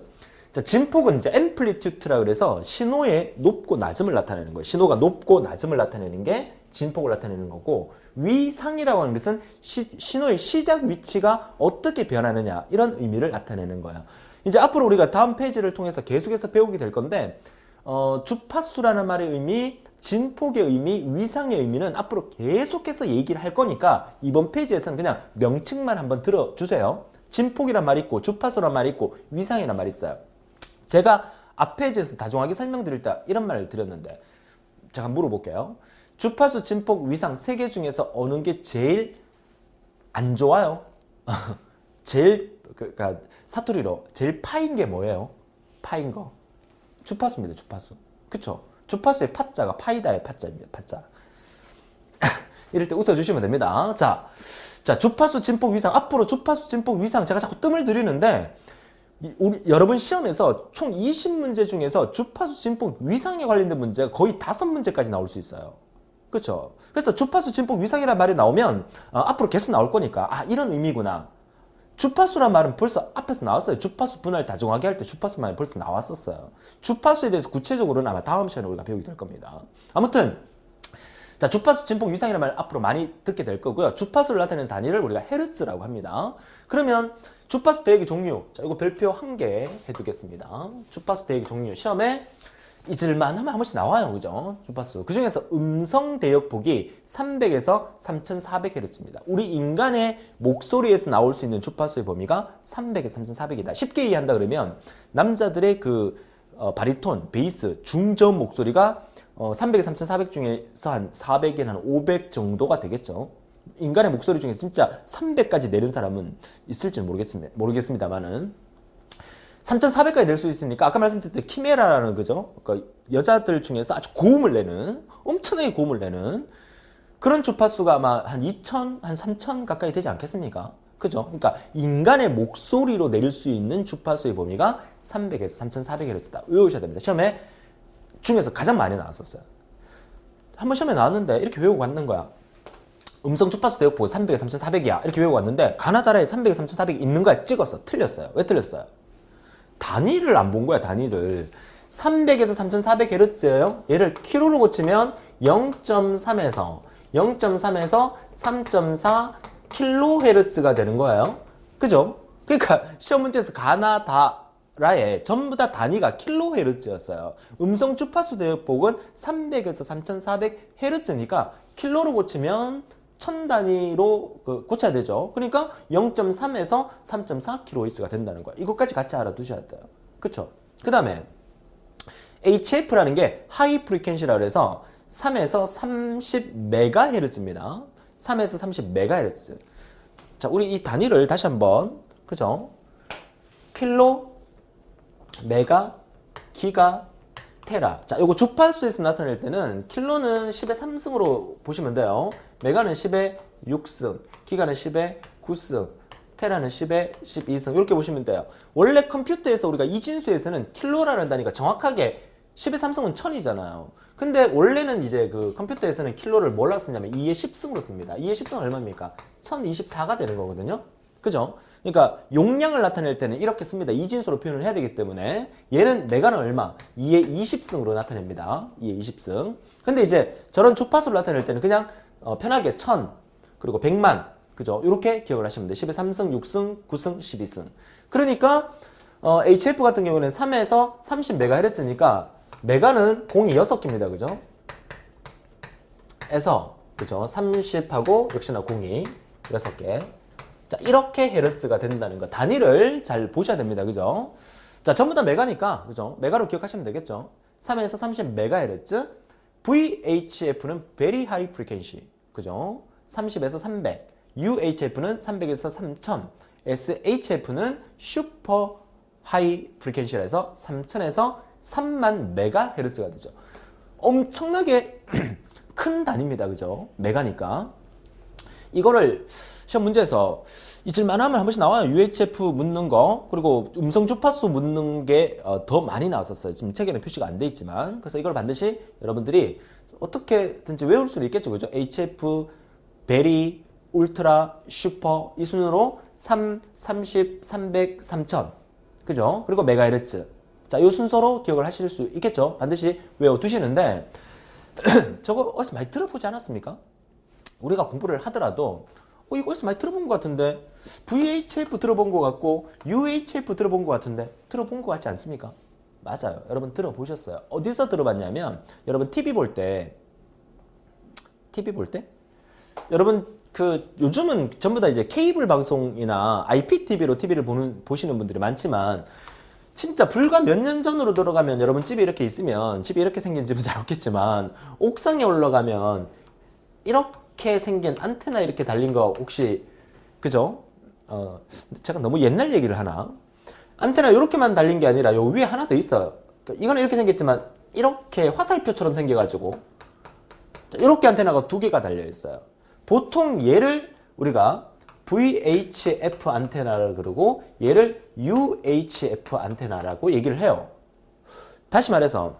자, 진폭은 이제 앰플리튜드라 그래서 신호의 높고 낮음을 나타내는 거예요. 신호가 높고 낮음을 나타내는 게 진폭을 나타내는 거고, 위상이라고 하는 것은 신호의 시작 위치가 어떻게 변하느냐 이런 의미를 나타내는 거예요. 이제 앞으로 우리가 다음 페이지를 통해서 계속해서 배우게 될 건데 주파수라는 말의 의미, 진폭의 의미, 위상의 의미는 앞으로 계속해서 얘기를 할 거니까 이번 페이지에서는 그냥 명칭만 한번 들어주세요. 진폭이란 말이 있고 주파수란 말이 있고 위상이란 말이 있어요. 제가 앞 페이지에서 다중하게 설명드릴 때 이런 말을 드렸는데 제가 물어볼게요. 주파수, 진폭, 위상 3개 중에서 어느 게 제일 안 좋아요? 그러니까 사투리로 제일 파인 게 뭐예요? 파인 거. 주파수입니다. 주파수. 그쵸? 주파수의 파자가 파이다의 파자입니다. 파자. 이럴 때 웃어주시면 됩니다. 자, 주파수, 진폭, 위상. 앞으로 주파수, 진폭, 위상 제가 자꾸 뜸을 들이는데 여러분 시험에서 총 20문제 중에서 주파수, 진폭, 위상에 관련된 문제가 거의 5문제까지 나올 수 있어요. 그쵸? 그래서 주파수, 진폭, 위상이라는 말이 나오면 앞으로 계속 나올 거니까 이런 의미구나. 주파수란 말은 벌써 앞에서 나왔어요. 주파수 분할 다중하게 할 때 주파수 말이 벌써 나왔었어요. 주파수에 대해서 구체적으로는 아마 다음 시간에 우리가 배우게 될 겁니다. 아무튼 자, 주파수, 진폭, 위상이라는 말 앞으로 많이 듣게 될 거고요. 주파수를 나타내는 단위를 우리가 헤르츠라고 합니다. 그러면 주파수 대역의 종류. 자, 이거 별표 1개 해두겠습니다. 주파수 대역의 종류. 시험에 잊을만 하면 한 번씩 나와요. 그죠? 주파수. 그 중에서 음성 대역폭이 300에서 3400Hz입니다. 우리 인간의 목소리에서 나올 수 있는 주파수의 범위가 300에서 3400이다. 쉽게 이해한다 그러면 남자들의 바리톤, 베이스, 중저음 목소리가 300에서 3400 중에서 한 400에는 한 500 정도가 되겠죠. 인간의 목소리 중에 진짜 300까지 내는 사람은 있을지는 모르겠습니다만은 3400까지 낼 수 있으니까 아까 말씀드렸던 키메라라는 그죠? 그러니까 여자들 중에서 아주 고음을 내는 엄청나게 고음을 내는 그런 주파수가 아마 한 2000, 한 3000 가까이 되지 않겠습니까? 그죠? 그러니까 인간의 목소리로 내릴 수 있는 주파수의 범위가 300에서 3400Hz다. 외우셔야 됩니다. 시험에 중에서 가장 많이 나왔었어요. 한번 시험에 나왔는데 이렇게 외우고 왔는 거야. 음성 주파수 대역폭 300에서 3400이야. 이렇게 외우고 왔는데 가나다라에 300에서 3400이 있는 거야. 찍었어. 틀렸어요. 왜 틀렸어요? 단위를 안 본 거야. 단위를. 300에서 3400Hz예요. 얘를 키로로 고치면 0.3에서 3.4 kHz가 되는 거예요. 그죠? 그러니까 시험 문제에서 가나다라에 전부 다 단위가 킬로헤르츠였어요. 음성 주파수 대역폭은 300에서 3400헤르츠니까 킬로로 고치면 1000단위로 고쳐야 되죠. 그러니까 0.3에서 3.4kHz가 된다는 거야. 이것까지 같이 알아두셔야 돼요. 그쵸? 그 다음에 HF라는 게 하이 프리퀀시라고 해서 3에서 30MHz입니다. 3에서 30MHz. 자, 우리 이 단위를 다시 한번, 그죠? 킬로, 메가, 기가, 테라. 자, 요거 주파수에서 나타낼 때는 킬로는 10의 3승으로 보시면 돼요. 메가는 10의 6승, 기가는 10의 9승, 테라는 10의 12승 이렇게 보시면 돼요. 원래 컴퓨터에서 우리가 이진수에서는 킬로라는 단위가 정확하게 10의 3승은 1000이잖아요. 근데 원래는 이제 그 컴퓨터에서는 킬로를 뭘로 쓰냐면 2의 10승으로 씁니다. 2의 10승은 얼마입니까? 1024가 되는 거거든요. 그죠? 그러니까 용량을 나타낼 때는 이렇게 씁니다. 이진수로 표현을 해야 되기 때문에 얘는 메가는 얼마? 2의 20승으로 나타냅니다. 2의 20승. 근데 이제 저런 주파수를 나타낼 때는 그냥 편하게 1000 그리고 100만 그죠? 이렇게 기억을 하시면 돼요. 10의 3승, 6승, 9승, 12승. 그러니까 HF 같은 경우는 3에서 30MHz니까 메가는 공이 6개입니다. 그죠? 에서 그죠? 30하고 역시나 공이 6개. 자, 이렇게 헤르츠가 된다는 거. 단위를 잘 보셔야 됩니다. 그죠? 자, 전부 다 메가니까 그죠? 메가로 기억하시면 되겠죠? 3에서 30MHz. VHF는 Very High Frequency. 그죠? 30에서 300. UHF는 300에서 3000. SHF는 Super High Frequency라서 3000에서 3만 메가헤르츠가 되죠. 엄청나게 큰 단위입니다. 그죠? 메가니까. 이거를 시험 문제에서 잊을만 하면 한 번씩 나와요. UHF 묻는 거 그리고 음성 주파수 묻는 게 더 많이 나왔었어요. 지금 책에는 표시가 안 돼 있지만 그래서 이걸 반드시 여러분들이 어떻게든지 외울 수는 있겠죠. 그죠? HF, 베리, 울트라, 슈퍼 이 순으로 3, 30, 300, 3000 그죠? 그리고 메가헤르츠 자, 이 순서로 기억을 하실 수 있겠죠? 반드시 외워두시는데 저거 어디서 많이 들어보지 않았습니까? 우리가 공부를 하더라도 이거 어디서 많이 들어본 것 같은데 VHF 들어본 것 같고 UHF 들어본 것 같은데 들어본 것 같지 않습니까? 맞아요. 여러분 들어보셨어요. 어디서 들어봤냐면 여러분 TV 볼 때 여러분 그 요즘은 전부 다 이제 케이블 방송이나 IPTV로 TV를 보시는 분들이 많지만 진짜 불과 몇 년 전으로 돌아가면 여러분 집이 이렇게 있으면 집이 이렇게 생긴 집은 잘 없겠지만 옥상에 올라가면 이렇게 생긴 안테나 이렇게 달린 거 혹시 그죠? 제가 너무 옛날 얘기를 하나? 안테나 이렇게만 달린 게 아니라 요 위에 하나 더 있어요. 그러니까 이거는 이렇게 생겼지만 이렇게 화살표처럼 생겨가지고 이렇게 안테나가 두 개가 달려 있어요. 보통 얘를 우리가 VHF 안테나를 그러고 얘를 UHF 안테나라고 얘기를 해요. 다시 말해서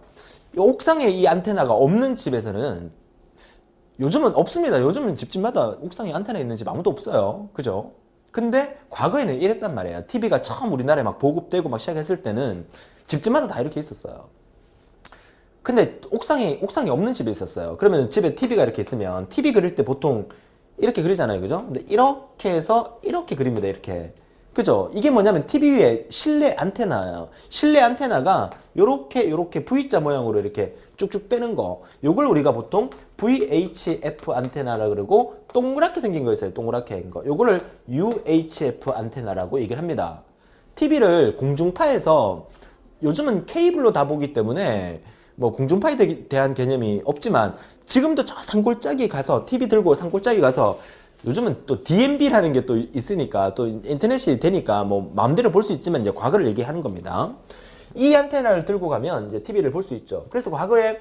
옥상에 이 안테나가 없는 집에서는 요즘은 없습니다. 요즘은 집집마다 옥상에 안테나 있는 집 아무도 없어요. 그죠? 근데 과거에는 이랬단 말이에요. TV가 처음 우리나라에 막 보급되고 막 시작했을 때는 집집마다 다 이렇게 있었어요. 근데 옥상이 없는 집이 있었어요. 그러면 집에 TV가 이렇게 있으면 TV 그릴 때 보통 이렇게 그리잖아요. 그죠? 근데 이렇게 해서 이렇게 그립니다. 이렇게. 그죠? 이게 뭐냐면 TV 위에 실내 안테나예요. 실내 안테나가 요렇게 V자 모양으로 이렇게 쭉쭉 빼는 거. 요걸 우리가 보통 VHF 안테나라 그러고 동그랗게 생긴 거 있어요. 동그랗게 생긴 거. 요거를 UHF 안테나라고 얘기를 합니다. TV를 공중파에서 요즘은 케이블로 다 보기 때문에 뭐 공중파에 대한 개념이 없지만 지금도 저 산골짜기 가서 TV 들고 산골짜기 가서 요즘은 또 DMB라는 게 또 있으니까 또 인터넷이 되니까 뭐 마음대로 볼 수 있지만 이제 과거를 얘기하는 겁니다. 이 안테나를 들고 가면 이제 TV를 볼 수 있죠. 그래서 과거에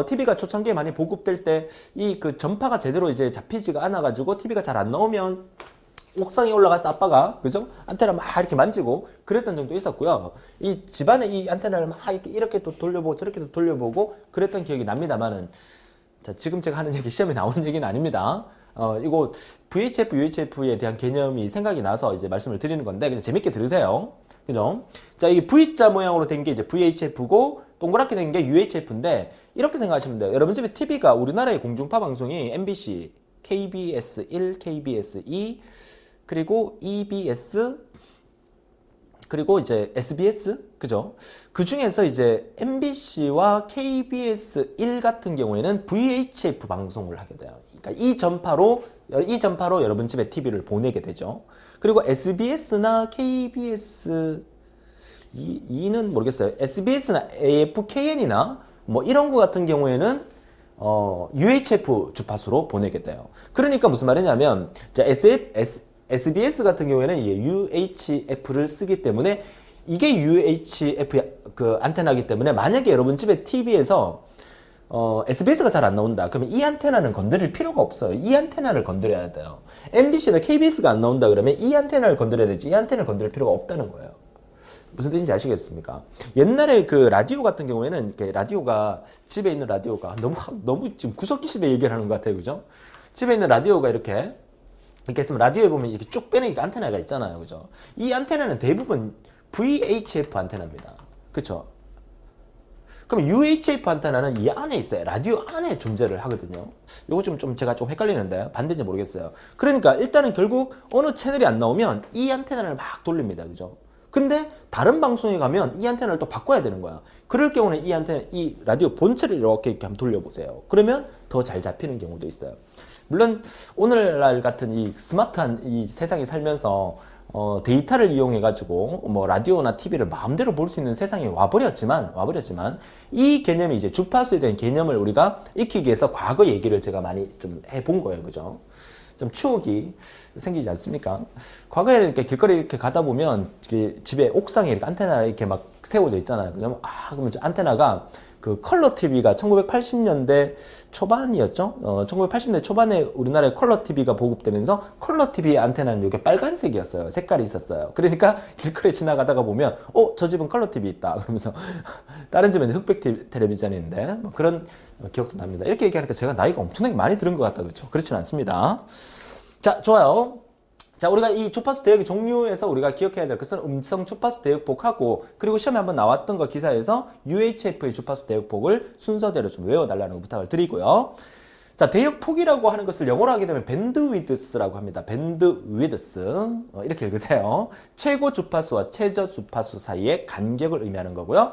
TV가 초창기에 많이 보급될 때 이 그 전파가 제대로 이제 잡히지가 않아 가지고 TV가 잘 안 나오면 옥상에 올라가서 아빠가 그죠? 안테나 막 이렇게 만지고 그랬던 적도 있었고요. 이 집안에 이 안테나를 막 이렇게 또 돌려보고 저렇게 또 돌려보고 그랬던 기억이 납니다만은 자, 지금 제가 하는 얘기 시험에 나오는 얘기는 아닙니다. 이거 VHF, UHF에 대한 개념이 생각이 나서 이제 말씀을 드리는 건데 그냥 재밌게 들으세요. 그죠? 자, 이 V자 모양으로 된 게 이제 VHF고 동그랗게 된 게 UHF인데 이렇게 생각하시면 돼요. 여러분 집에 TV가 우리나라의 공중파 방송이 MBC, KBS 1, KBS 2 그리고 EBS 그리고 이제 SBS, 그죠? 그 중에서 이제 MBC와 KBS 1 같은 경우에는 VHF 방송을 하게 돼요. 그러니까 이 전파로 여러분 집에 TV를 보내게 되죠. 그리고 SBS나 KBS 이는 모르겠어요. SBS나 AFKN이나 뭐 이런 거 같은 경우에는 UHF 주파수로 보내게 돼요. 그러니까 무슨 말이냐면 SBS 같은 경우에는 UHF를 쓰기 때문에 이게 UHF 그 안테나이기 때문에 만약에 여러분 집에 TV에서 SBS가 잘 안 나온다. 그러면 이 안테나는 건드릴 필요가 없어요. 이 안테나를 건드려야 돼요. MBC나 KBS가 안 나온다 그러면 이 안테나를 건드려야 되지 이 안테나를 건드릴 필요가 없다는 거예요. 무슨 뜻인지 아시겠습니까? 옛날에 그 라디오 같은 경우에는 이렇게 라디오가 집에 있는 라디오가 너무 지금 구석기 시대 얘기를 하는 것 같아요. 그죠? 집에 있는 라디오가 이렇게 있으면 라디오에 보면 이렇게 쭉 빼는 안테나가 있잖아요. 그죠? 이 안테나는 대부분 VHF 안테나입니다. 그쵸? 그럼 UHF 안테나는 이 안에 있어요. 라디오 안에 존재를 하거든요. 요거 좀 제가 좀 헷갈리는데 반대인지 모르겠어요. 그러니까 일단은 결국 어느 채널이 안 나오면 이 안테나를 막 돌립니다. 그죠? 근데 다른 방송에 가면 이 안테나를 또 바꿔야 되는 거야. 그럴 경우는 이 라디오 본체를 이렇게 한번 돌려보세요. 그러면 더 잘 잡히는 경우도 있어요. 물론 오늘날 같은 이 스마트한 이 세상에 살면서 데이터를 이용해 가지고 뭐 라디오나 TV를 마음대로 볼 수 있는 세상이 와버렸지만 이 개념이 이제 주파수에 대한 개념을 우리가 익히기 위해서 과거 얘기를 제가 많이 좀 해본 거예요. 그죠? 좀 추억이 생기지 않습니까? 과거에 이렇게 길거리 이렇게 가다 보면 집에 옥상에 이렇게 안테나 이렇게 막 세워져 있잖아요. 그러면 그러면 안테나가 그 컬러 TV가 1980년대 초반이었죠. 1980년대 초반에 우리나라에 컬러 TV가 보급되면서 컬러 TV 안테나는 이게 빨간색이었어요. 색깔이 있었어요. 그러니까 길거리 지나가다가 보면 저 집은 컬러 TV 있다. 그러면서 다른 집에는 흑백 텔레비전이 있는데 뭐 그런 기억도 납니다. 이렇게 얘기하니까 제가 나이가 엄청나게 많이 들은 것 같다. 그렇죠? 그렇지는 않습니다. 자, 좋아요. 자, 우리가 이 주파수 대역의 종류에서 우리가 기억해야 될 것은 음성 주파수 대역폭하고 그리고 시험에 한번 나왔던 거 기사에서 UHF의 주파수 대역폭을 순서대로 좀 외워달라는 부탁을 드리고요. 자, 대역폭이라고 하는 것을 영어로 하게 되면 밴드위드스라고 합니다. 밴드위드스. 이렇게 읽으세요. 최고 주파수와 최저 주파수 사이의 간격을 의미하는 거고요.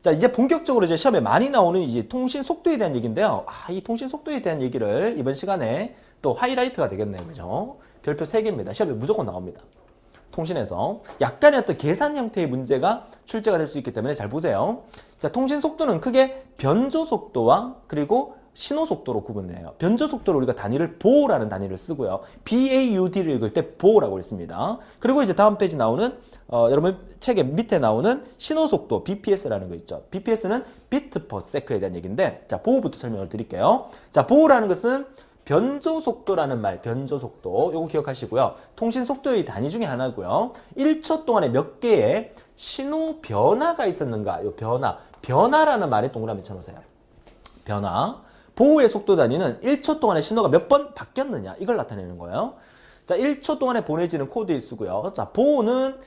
자, 이제 본격적으로 이제 시험에 많이 나오는 이제 통신 속도에 대한 얘기인데요. 이 통신 속도에 대한 얘기를 이번 시간에 또 하이라이트가 되겠네요. 그죠? 별표 3개입니다. 시험에 무조건 나옵니다. 통신에서 약간의 어떤 계산 형태의 문제가 출제가 될 수 있기 때문에 잘 보세요. 자, 통신 속도는 크게 변조 속도와 그리고 신호 속도로 구분해요. 변조 속도로 우리가 단위를 보라는 단위를 쓰고요. BAUD를 읽을 때 보라고 읽습니다. 그리고 이제 다음 페이지 나오는 여러분 책의 밑에 나오는 신호 속도 BPS라는 거 있죠. BPS는 비트 퍼 세크에 대한 얘기인데 자, 보호부터 설명을 드릴게요. 자, 보호라는 것은 변조 속도라는 말, 변조 속도 요거 기억하시고요. 통신 속도의 단위 중에 하나고요. 1초 동안에 몇 개의 신호 변화가 있었는가? 요 변화라는 말에 동그라미 쳐놓으세요. 변화. 보호의 속도 단위는 1초 동안에 신호가 몇 번 바뀌었느냐 이걸 나타내는 거예요. 자, 1초 동안에 보내지는 코드일 수고요. 자, 보호는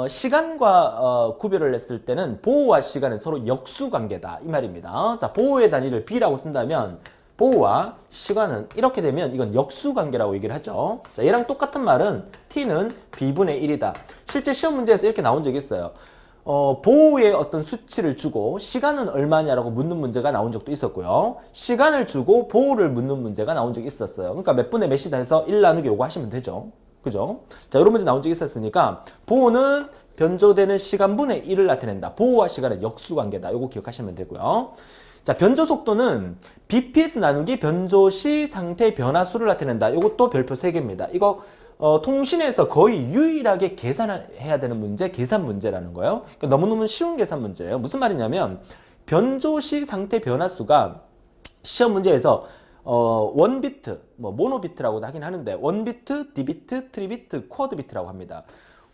시간과 구별을 했을 때는 보호와 시간은 서로 역수관계다 이 말입니다. 자, 보호의 단위를 B라고 쓴다면 보호와 시간은 이렇게 되면 이건 역수관계라고 얘기를 하죠. 자, 얘랑 똑같은 말은 T는 B분의 1이다. 실제 시험 문제에서 이렇게 나온 적이 있어요. 보호의 어떤 수치를 주고 시간은 얼마냐라고 묻는 문제가 나온 적도 있었고요. 시간을 주고 보호를 묻는 문제가 나온 적이 있었어요. 그러니까 몇 분의 몇이다 해서 1 나누기 요거 하시면 되죠. 그죠? 자, 이런 문제 나온 적이 있었으니까 보호는 변조되는 시간분의 1을 나타낸다. 보호와 시간은 역수관계다. 요거 기억하시면 되고요. 자, 변조 속도는 BPS 나누기 변조시 상태 변화수를 나타낸다. 이것도 별표 3개입니다. 이거 통신에서 거의 유일하게 계산해야 되는 문제, 계산 문제라는 거예요. 그러니까 너무너무 쉬운 계산 문제예요. 무슨 말이냐면 변조시 상태 변화수가 시험 문제에서 1비트, 뭐 모노비트라고도 하긴 하는데 1비트, D비트, 트리비트, 쿼드비트라고 합니다.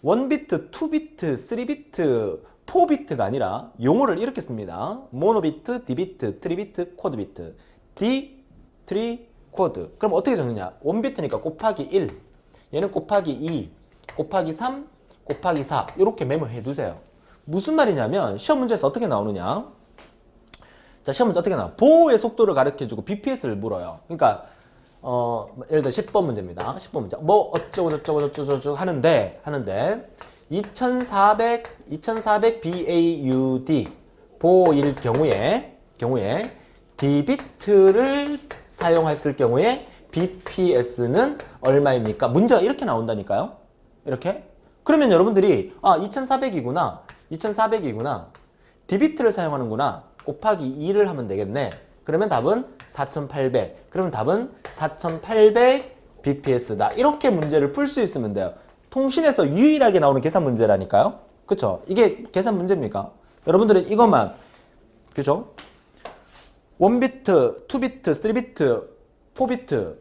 1비트, 2비트, 3비트, 4비트가 아니라 용어를 이렇게 씁니다. 모노비트, D비트, 트리비트, 쿼드비트. D, 트리, 쿼드. 그럼 어떻게 적느냐? 1비트니까 곱하기 1. 얘는 곱하기 2, 곱하기 3, 곱하기 4. 이렇게 메모해 두세요. 무슨 말이냐면 시험 문제에서 어떻게 나오느냐? 자, 시험 문제 어떻게 나와? 보호의 속도를 가르쳐주고 BPS를 물어요. 그러니까 예를 들어 10번 문제입니다. 10번 문제. 뭐 어쩌고 저쩌고 하는데 2400 BAUD 보호일 경우에 D비트를 사용했을 경우에 BPS는 얼마입니까? 문제가 이렇게 나온다니까요. 이렇게. 그러면 여러분들이 2400이구나. D비트를 사용하는구나. 곱하기 2를 하면 되겠네. 그러면 답은 4800. 그럼 답은 4800 BPS다. 이렇게 문제를 풀 수 있으면 돼요. 통신에서 유일하게 나오는 계산 문제라니까요. 그쵸? 이게 계산 문제입니까? 여러분들은 이것만, 그죠? 1비트, 2비트, 3비트, 4비트.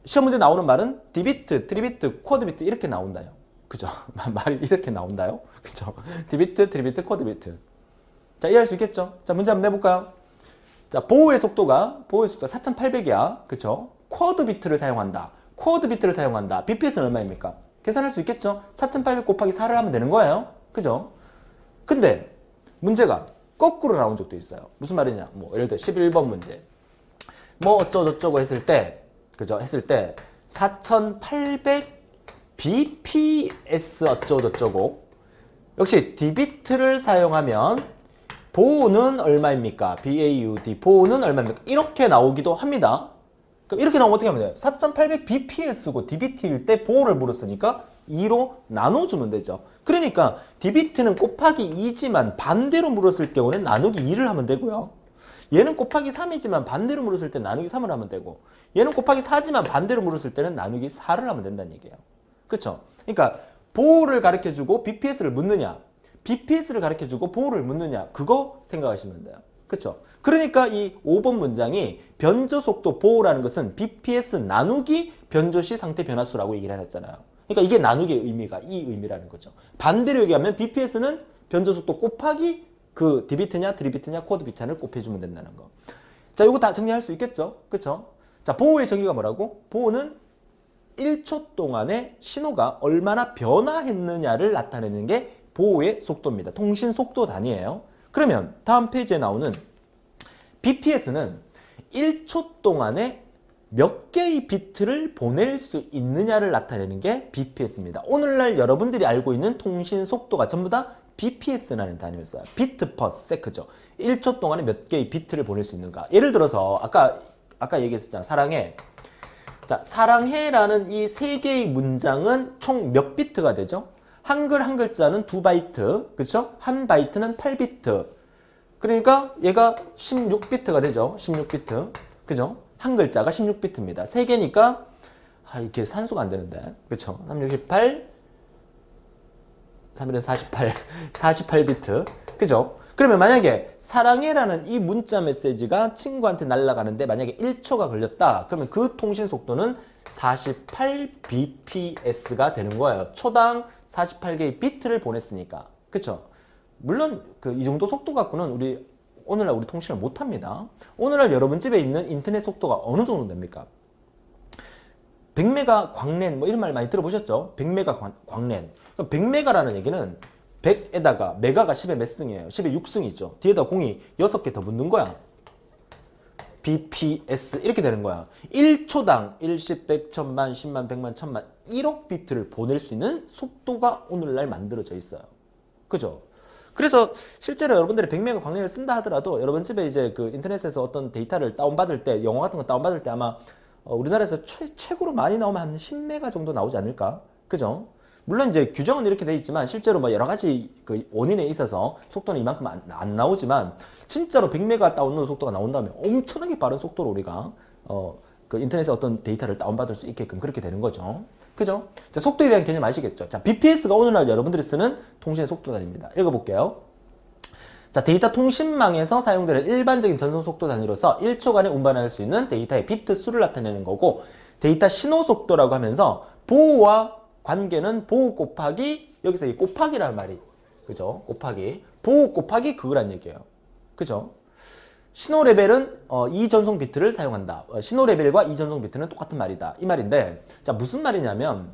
시험 문제 나오는 말은 D비트, 3비트, 쿼드비트 이렇게 나온다요. 그죠? 말이 이렇게 나온다요. 그죠? D비트, 3비트, 쿼드비트. 자, 이해할 수 있겠죠? 자, 문제 한번 내볼까요? 자, 보호의 속도가 4800이야. 그쵸? 쿼드비트를 사용한다. BPS는 얼마입니까? 계산할 수 있겠죠? 4800 곱하기 4를 하면 되는 거예요. 그죠? 근데 문제가 거꾸로 나온 적도 있어요. 무슨 말이냐? 뭐 예를 들어 11번 문제. 뭐 어쩌고저쩌고 했을 때, 그죠? 4800 BPS 어쩌고저쩌고. 역시 D비트를 사용하면 보호는 얼마입니까? BAUD 보호는 얼마입니까? 이렇게 나오기도 합니다. 그럼 이렇게 나오면 어떻게 하면 돼요? 4800 BPS고 DBT일 때 보호를 물었으니까 2로 나눠주면 되죠. 그러니까 DBT는 곱하기 2지만 반대로 물었을 경우는 나누기 2를 하면 되고요. 얘는 곱하기 3이지만 반대로 물었을 때 나누기 3을 하면 되고, 얘는 곱하기 4지만 반대로 물었을 때는 나누기 4를 하면 된다는 얘기예요. 그쵸? 그러니까 보호를 가르쳐주고 BPS를 묻느냐, BPS를 가르쳐주고 보호를 묻느냐, 그거 생각하시면 돼요. 그쵸? 그러니까 이 5번 문장이 변조속도 보호라는 것은 BPS 나누기 변조시 상태 변화수라고 얘기를 했잖아요. 그러니까 이게 나누기의 의미가 이 의미라는 거죠. 반대로 얘기하면 BPS는 변조속도 곱하기 그 D비트냐, 드리비트냐, 쿼드비트냐를 곱해주면 된다는 거. 자, 이거 다 정리할 수 있겠죠? 그쵸? 자, 보호의 정의가 뭐라고? 보호는 1초 동안에 신호가 얼마나 변화했느냐를 나타내는 게 보호의 속도입니다. 통신 속도 단위예요. 그러면 다음 페이지에 나오는 BPS는 1초 동안에 몇 개의 비트를 보낼 수 있느냐를 나타내는 게 BPS입니다. 오늘날 여러분들이 알고 있는 통신 속도가 전부 다 BPS라는 단위를 써요. 비트 퍼 세크죠. 1초 동안에 몇 개의 비트를 보낼 수 있는가. 예를 들어서 아까 얘기했었잖아. 사랑해. 자, 사랑해라는 이 세 개의 문장은 총 몇 비트가 되죠? 한 글자는 2바이트. 그쵸? 한 바이트는 8비트. 그러니까 얘가 16비트가 되죠. 16비트. 그죠? 한 글자가 16비트입니다. 세 개니까 이게 산수가 안 되는데. 그쵸? 3, 6, 18 3일은 48비트. 그죠? 그러면 만약에 사랑해라는 이 문자 메시지가 친구한테 날아가는데 만약에 1초가 걸렸다. 그러면 그 통신 속도는 48bps가 되는 거예요. 초당 48개의 비트를 보냈으니까. 그쵸? 물론 이 정도 속도 갖고는 오늘날 우리 통신을 못합니다. 오늘날 여러분 집에 있는 인터넷 속도가 어느 정도 됩니까? 100메가 광랜 뭐 이런 말 많이 들어보셨죠? 100메가 광랜. 100메가라는 얘기는 100에다가 메가가 10의 몇 승이에요? 10의 6승이죠. 뒤에다 공이 6개 더 붙는 거야. BPS 이렇게 되는 거야. 1초당 1, 10, 100, 1000만, 10만, 100만, 1000만 1억 비트를 보낼 수 있는 속도가 오늘날 만들어져 있어요. 그죠? 그래서 실제로 여러분들이 100메가 광랜을 쓴다 하더라도 여러분 집에 이제 그 인터넷에서 어떤 데이터를 다운받을 때, 영화 같은 거 다운받을 때 아마 우리나라에서 최고로 많이 나오면 한 10메가 정도 나오지 않을까? 그죠? 물론 이제 규정은 이렇게 돼 있지만 실제로 뭐 여러 가지 그 원인에 있어서 속도는 이만큼 안 나오지만 진짜로 100메가 다운로드 속도가 나온다면 엄청나게 빠른 속도로 우리가 그 인터넷에 어떤 데이터를 다운받을 수 있게끔 그렇게 되는 거죠. 그죠? 자, 속도에 대한 개념 아시겠죠? 자, BPS가 오늘날 여러분들이 쓰는 통신의 속도 단위입니다. 읽어볼게요. 자, 데이터 통신망에서 사용되는 일반적인 전송 속도 단위로서 1초간에 운반할 수 있는 데이터의 비트 수를 나타내는 거고, 데이터 신호 속도라고 하면서 보호와 관계는 보호 곱하기, 여기서 이 곱하기라는 말이, 그죠? 곱하기. 보호 곱하기 그거란 얘기예요. 그죠? 신호 레벨은 이전송 비트를 사용한다. 신호 레벨과 이전송 비트는 똑같은 말이다. 이 말인데, 자, 무슨 말이냐면,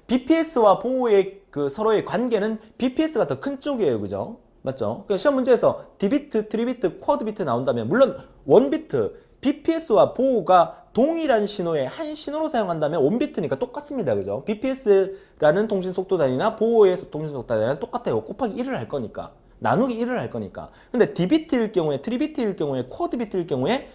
BPS와 보호의 그 서로의 관계는 BPS가 더 큰 쪽이에요. 그죠? 맞죠? 시험 문제에서 D비트, 트리비트, 쿼드비트 나온다면, 물론 1비트, BPS와 보호가 동일한 신호에 한 신호로 사용한다면 1비트니까 똑같습니다. 그죠? BPS라는 통신 속도 단위나 보호의 통신 속도 단위는 똑같아요. 곱하기 1을 할 거니까. 나누기 1을 할 거니까. 근데 D비트일 경우에, 트리비트일 경우에, 쿼드비트일 경우에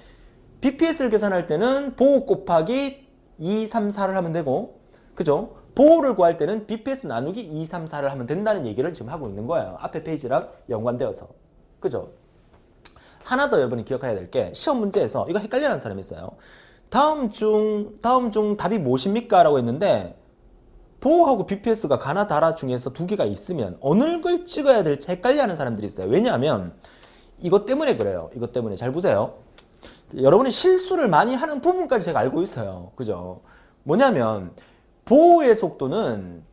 BPS를 계산할 때는 보호 곱하기 2, 3, 4를 하면 되고, 그죠? 보호를 구할 때는 BPS 나누기 2, 3, 4를 하면 된다는 얘기를 지금 하고 있는 거예요. 앞에 페이지랑 연관되어서. 그죠? 하나 더 여러분이 기억해야 될 게, 시험 문제에서 이거 헷갈려하는 사람이 있어요. 다음 중 답이 무엇입니까? 라고 했는데, 보호하고 BPS가 가나 다라 중에서 두 개가 있으면 어느 걸 찍어야 될지 헷갈려하는 사람들이 있어요. 왜냐하면 이것 때문에 그래요. 이것 때문에. 잘 보세요. 여러분이 실수를 많이 하는 부분까지 제가 알고 있어요. 그죠? 뭐냐면 보호의 속도는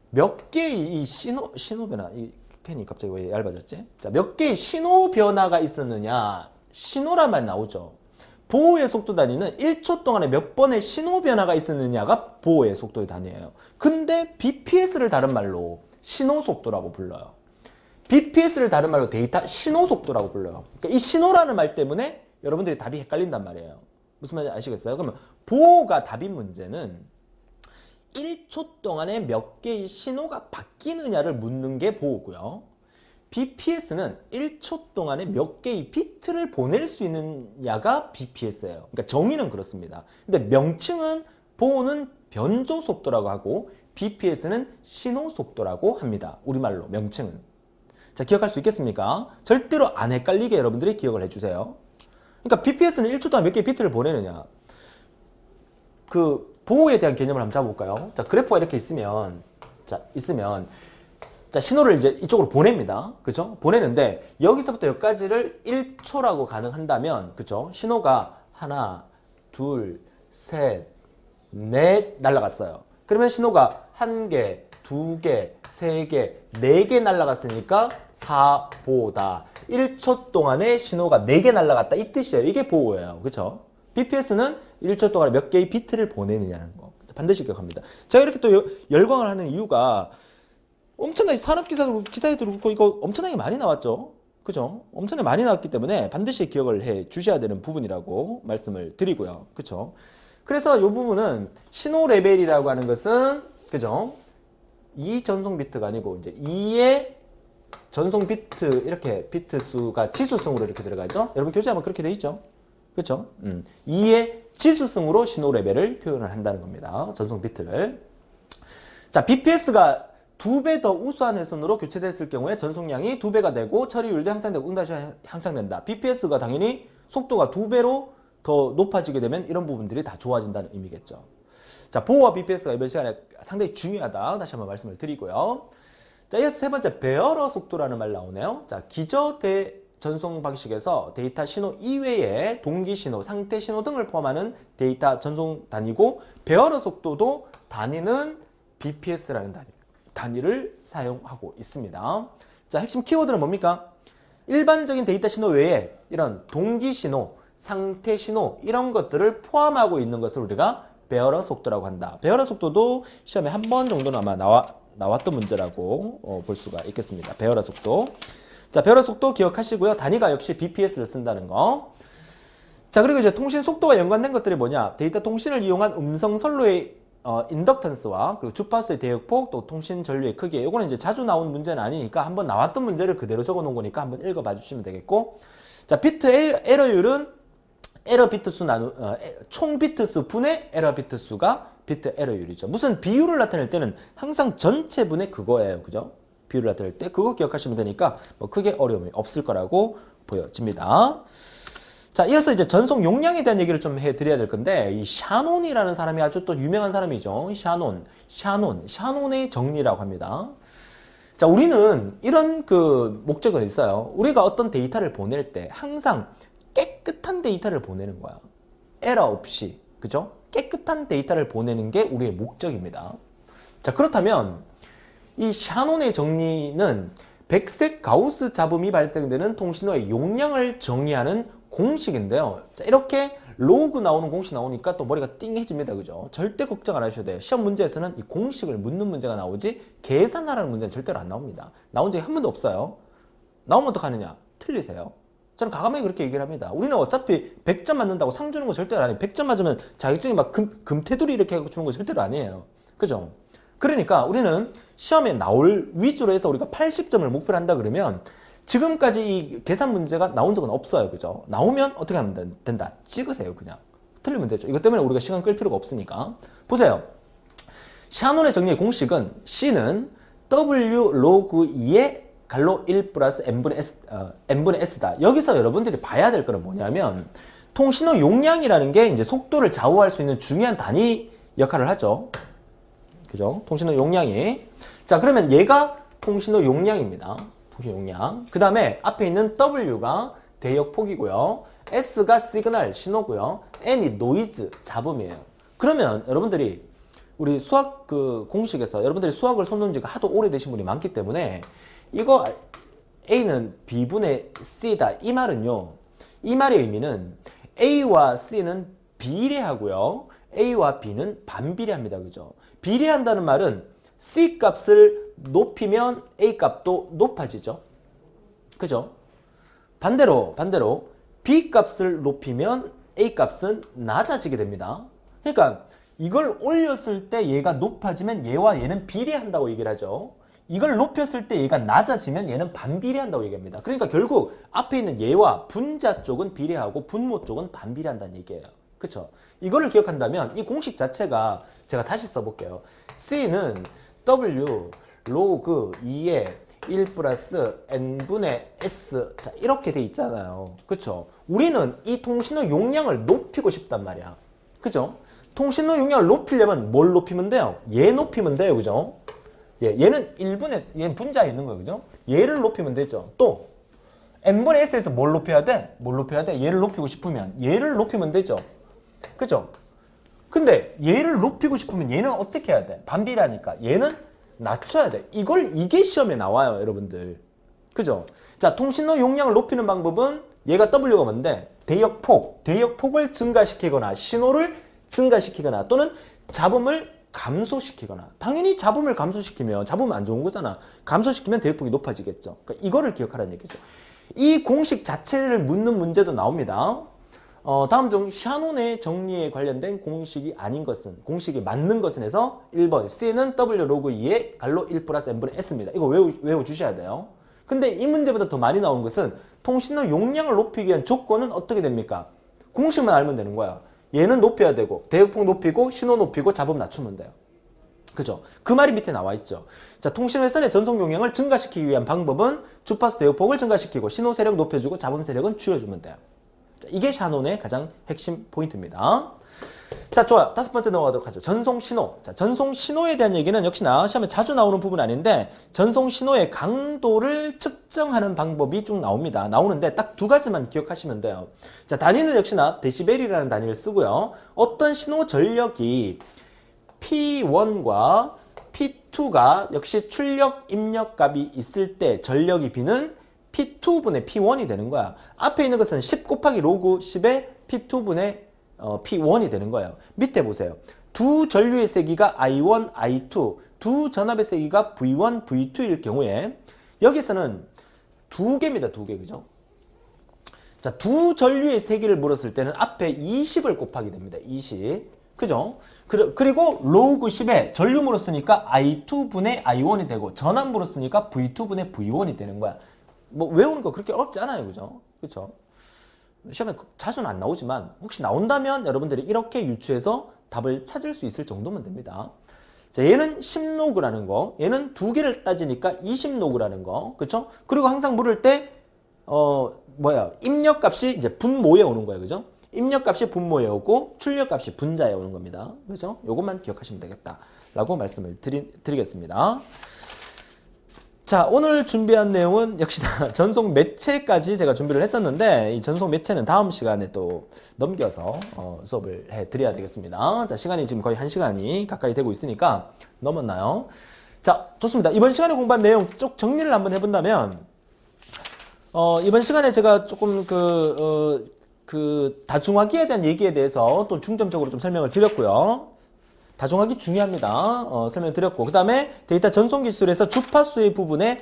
몇 개의 이 신호 변화, 이 펜이 갑자기 왜 얇아졌지? 자, 몇 개의 신호 변화가 있었느냐? 신호란 말 나오죠. 보호의 속도 단위는 1초 동안에 몇 번의 신호 변화가 있었느냐가 보호의 속도의 단위예요. 근데 BPS를 다른 말로 신호 속도라고 불러요. BPS를 다른 말로 데이터 신호 속도라고 불러요. 그러니까 이 신호라는 말 때문에 여러분들이 답이 헷갈린단 말이에요. 무슨 말인지 아시겠어요? 그러면 보호가 답인 문제는 1초 동안에 몇 개의 신호가 바뀌느냐를 묻는 게 보호고요. BPS는 1초 동안에 몇 개의 비트를 보낼 수 있느냐가 BPS예요. 그러니까 정의는 그렇습니다. 근데 명칭은 보호는 변조 속도라고 하고 BPS는 신호 속도라고 합니다. 우리말로 명칭은. 자, 기억할 수 있겠습니까? 절대로 안 헷갈리게 여러분들이 기억을 해주세요. 그러니까 BPS는 1초 동안 몇 개의 비트를 보내느냐. 그 보호에 대한 개념을 한번 잡아볼까요? 자, 그래프가 이렇게 있으면 자, 신호를 이제 이쪽으로 보냅니다. 그죠? 보내는데 여기서부터 여기까지를 1초라고 가능한다면, 그죠? 신호가 하나, 둘, 셋, 넷 날아갔어요. 그러면 신호가 한 개, 두 개, 세 개, 네 개 날아갔으니까 4보다. 1초 동안에 신호가 4개 날아갔다 이 뜻이에요. 이게 보호예요. 그죠? BPS는 1초 동안에 몇 개의 비트를 보내느냐는 거. 반드시 기억합니다. 제가 이렇게 또 열광을 하는 이유가 엄청나게 기사에도 그렇고 이거 엄청나게 많이 나왔죠. 그죠? 엄청나게 많이 나왔기 때문에 반드시 기억을 해 주셔야 되는 부분이라고 말씀을 드리고요. 그죠? 그래서 이 부분은 신호 레벨이라고 하는 것은, 그죠? 2 전송 비트가 아니고 이제 2의 전송 비트, 이렇게 비트 수가 지수성으로 이렇게 들어가죠. 여러분 교재하면 그렇게 돼 있죠. 그렇죠? 2의 지수성으로 신호 레벨을 표현을 한다는 겁니다. 전송 비트를. 자, BPS가 2배 더 우수한 회선으로 교체됐을 경우에 전송량이 2배가 되고 처리율도 향상되고 응답이 향상된다. BPS가 당연히 속도가 2배로 더 높아지게 되면 이런 부분들이 다 좋아진다는 의미겠죠. 자, 보호와 BPS가 이번 시간에 상당히 중요하다. 다시 한번 말씀을 드리고요. 자, 이어서 세 번째, 베어러 속도라는 말 나오네요. 자, 기저 전송 방식에서 데이터 신호 이외에 동기 신호, 상태 신호 등을 포함하는 데이터 전송 단위고, 베어러 속도도 단위는 BPS라는 단위를 사용하고 있습니다. 자, 핵심 키워드는 뭡니까? 일반적인 데이터 신호 외에 이런 동기 신호, 상태 신호 이런 것들을 포함하고 있는 것을 우리가 베어러 속도라고 한다. 베어러 속도도 시험에 한 번 정도는 아마 나왔던 문제라고 볼 수가 있겠습니다. 베어러 속도. 자, 베어러 속도 기억하시고요. 단위가 역시 BPS를 쓴다는 거. 자, 그리고 이제 통신 속도와 연관된 것들이 뭐냐? 데이터 통신을 이용한 음성 선로의 인덕턴스와 그리고 주파수의 대역폭, 또 통신 전류의 크기. 이거는 이제 자주 나온 문제는 아니니까 한번 나왔던 문제를 그대로 적어 놓은 거니까 한번 읽어봐 주시면 되겠고. 자, 비트 에러율은 에러 비트 수 총 비트 수 분의 에러 비트 수가 비트 에러율이죠. 무슨 비율을 나타낼 때는 항상 전체 분의 그거예요. 그죠? 비율을 나타낼 때 그거 기억하시면 되니까 뭐 크게 어려움이 없을 거라고 보여집니다. 자, 이어서 이제 전송 용량에 대한 얘기를 좀 해드려야 될 건데, 이 샤논이라는 사람이 아주 또 유명한 사람이죠. 샤논의 정리라고 합니다. 자, 우리는 이런 그 목적은 있어요. 우리가 어떤 데이터를 보낼 때 항상 깨끗한 데이터를 보내는 거야. 에러 없이. 그죠? 깨끗한 데이터를 보내는 게 우리의 목적입니다. 자, 그렇다면 이 샤논의 정리는 백색 가우스 잡음이 발생되는 통신호의 용량을 정의하는 공식인데요. 자, 이렇게 로그 나오는 공식 나오니까 또 머리가 띵해집니다. 그죠? 절대 걱정 안 하셔도 돼요. 시험 문제에서는 이 공식을 묻는 문제가 나오지 계산하라는 문제는 절대로 안 나옵니다. 나온 적이 한 번도 없어요. 나오면 어떡하느냐? 틀리세요. 저는 과감하게 그렇게 얘기를 합니다. 우리는 어차피 100점 맞는다고 상 주는 거 절대로 아니에요. 100점 맞으면 자격증이 막 금테두리 이렇게 해서 주는 거 절대로 아니에요. 그죠? 그러니까 우리는 시험에 나올 위주로 해서 우리가 80점을 목표로 한다 그러면 지금까지 이 계산 문제가 나온 적은 없어요. 그죠? 나오면 어떻게 하면 된다? 찍으세요. 그냥. 틀리면 되죠. 이것 때문에 우리가 시간 끌 필요가 없으니까. 보세요. 샤논의 정리의 공식은 C는 W 로그 2의 갈로 1 플러스 n분의 s다. 여기서 여러분들이 봐야 될 거는 뭐냐면 통신호 용량이라는 게 이제 속도를 좌우할 수 있는 중요한 단위 역할을 하죠. 그죠? 통신호 용량이. 자, 그러면 얘가 통신호 용량입니다. 통신호 용량. 그 다음에 앞에 있는 W가 대역 폭이고요. S가 시그널, 신호고요. N이 노이즈, 잡음이에요. 그러면 여러분들이 우리 수학 그 공식에서 여러분들이 수학을 손 놓은 지가 하도 오래되신 분이 많기 때문에 이거 A는 B분의 C다. 이 말은요. 이 말의 의미는 A와 C는 비례하고요. A와 B는 반비례합니다. 그죠? 비례한다는 말은 C 값을 높이면 A 값도 높아지죠. 그죠? 반대로 B 값을 높이면 A 값은 낮아지게 됩니다. 그러니까 이걸 올렸을 때 얘가 높아지면 얘와 얘는 비례한다고 얘기를 하죠. 이걸 높였을 때 얘가 낮아지면 얘는 반비례한다고 얘기합니다. 그러니까 결국 앞에 있는 얘와 분자 쪽은 비례하고 분모 쪽은 반비례한다는 얘기예요. 그쵸? 이거를 기억한다면 이 공식 자체가 제가 다시 써볼게요. C는 W 로그 2의 1 플러스 n분의 s. 자, 이렇게 돼 있잖아요. 그쵸? 우리는 이 통신호 용량을 높이고 싶단 말이야. 그죠? 통신호 용량을 높이려면 뭘 높이면 돼요? 얘 높이면 돼요. 그죠? 얘는 1분의, 얘는 분자에 있는 거예요. 그죠? 얘를 높이면 되죠. 또 n분의 s에서 뭘 높여야 돼? 뭘 높여야 돼? 얘를 높이고 싶으면 얘를 높이면 되죠. 그죠? 근데 얘를 높이고 싶으면 얘는 어떻게 해야 돼? 반비례하니까 얘는 낮춰야 돼. 이게 시험에 나와요, 여러분들. 그죠? 자, 통신호 용량을 높이는 방법은 얘가 W가 뭔데? 대역폭을 증가시키거나 신호를 증가시키거나 또는 잡음을 감소시키거나. 당연히 잡음을 감소시키면 잡음은 안 좋은 거잖아. 감소시키면 대역폭이 높아지겠죠. 그러니까 이거를 기억하라는 얘기죠. 이 공식 자체를 묻는 문제도 나옵니다. 다음 중 샤논의 정리에 관련된 공식이 아닌 것은, 공식이 맞는 것은 해서 1번 C는 W 로그 2의 갈로 1 플러스 n분의 S입니다. 이거 외워주셔야 돼요. 근데 이 문제보다 더 많이 나온 것은 통신호 용량을 높이기 위한 조건은 어떻게 됩니까? 공식만 알면 되는 거야. 얘는 높여야 되고 대역폭 높이고 신호 높이고 잡음 낮추면 돼요. 그죠? 그 말이 밑에 나와 있죠. 자, 통신 회선의 전송 용량을 증가시키기 위한 방법은 주파수 대역폭을 증가시키고 신호 세력 높여주고 잡음 세력은 줄여주면 돼요. 자, 이게 샤논의 가장 핵심 포인트입니다. 자, 좋아요. 다섯 번째 넘어가도록 하죠. 전송 신호. 자, 전송 신호에 대한 얘기는 역시나 시험에 자주 나오는 부분 아닌데 전송 신호의 강도를 측정하는 방법이 쭉 나옵니다. 나오는데 딱 두 가지만 기억하시면 돼요. 자, 단위는 역시나 데시벨이라는 단위를 쓰고요. 어떤 신호 전력이 P1과 P2가 역시 출력 입력 값이 있을 때 전력이 B는 P2분의 P1이 되는 거야. 앞에 있는 것은 10 곱하기 로그 10의 P2분의 P1이 되는 거예요. 밑에 보세요. 두 전류의 세기가 I1, I2, 두 전압의 세기가 V1, V2일 경우에 여기서는 두 개입니다. 두 개. 그죠? 자, 두 전류의 세기를 물었을 때는 앞에 20을 곱하게 됩니다. 20. 그죠? 그리고 로그 10에 전류 물었으니까 I2분의 I1이 되고 전압 물었으니까 V2분의 V1이 되는 거야. 뭐 외우는 거 그렇게 어렵지 않아요. 그죠? 그쵸? 시험에 자주는 안 나오지만 혹시 나온다면 여러분들이 이렇게 유추해서 답을 찾을 수 있을 정도면 됩니다. 자, 얘는 10로그라는 거, 얘는 두 개를 따지니까 20로그라는 거, 그쵸? 그리고 항상 물을 때 입력값이 이제 분모에 오는 거예요. 그죠? 입력값이 분모에 오고 출력값이 분자에 오는 겁니다. 그죠? 요것만 기억하시면 되겠다 라고 말씀을 드리겠습니다. 자, 오늘 준비한 내용은 역시나 전송 매체까지 제가 준비를 했었는데 이 전송 매체는 다음 시간에 또 넘겨서 수업을 해드려야 되겠습니다. 자, 시간이 지금 거의 1시간이 가까이 되고 있으니까 넘었나요? 자, 좋습니다. 이번 시간에 공부한 내용 쭉 정리를 한번 해본다면 이번 시간에 제가 조금 다중화기에 대한 얘기에 대해서 또 중점적으로 좀 설명을 드렸고요. 다중화기 중요합니다. 설명드렸고 그 다음에 데이터 전송 기술에서 주파수의 부분에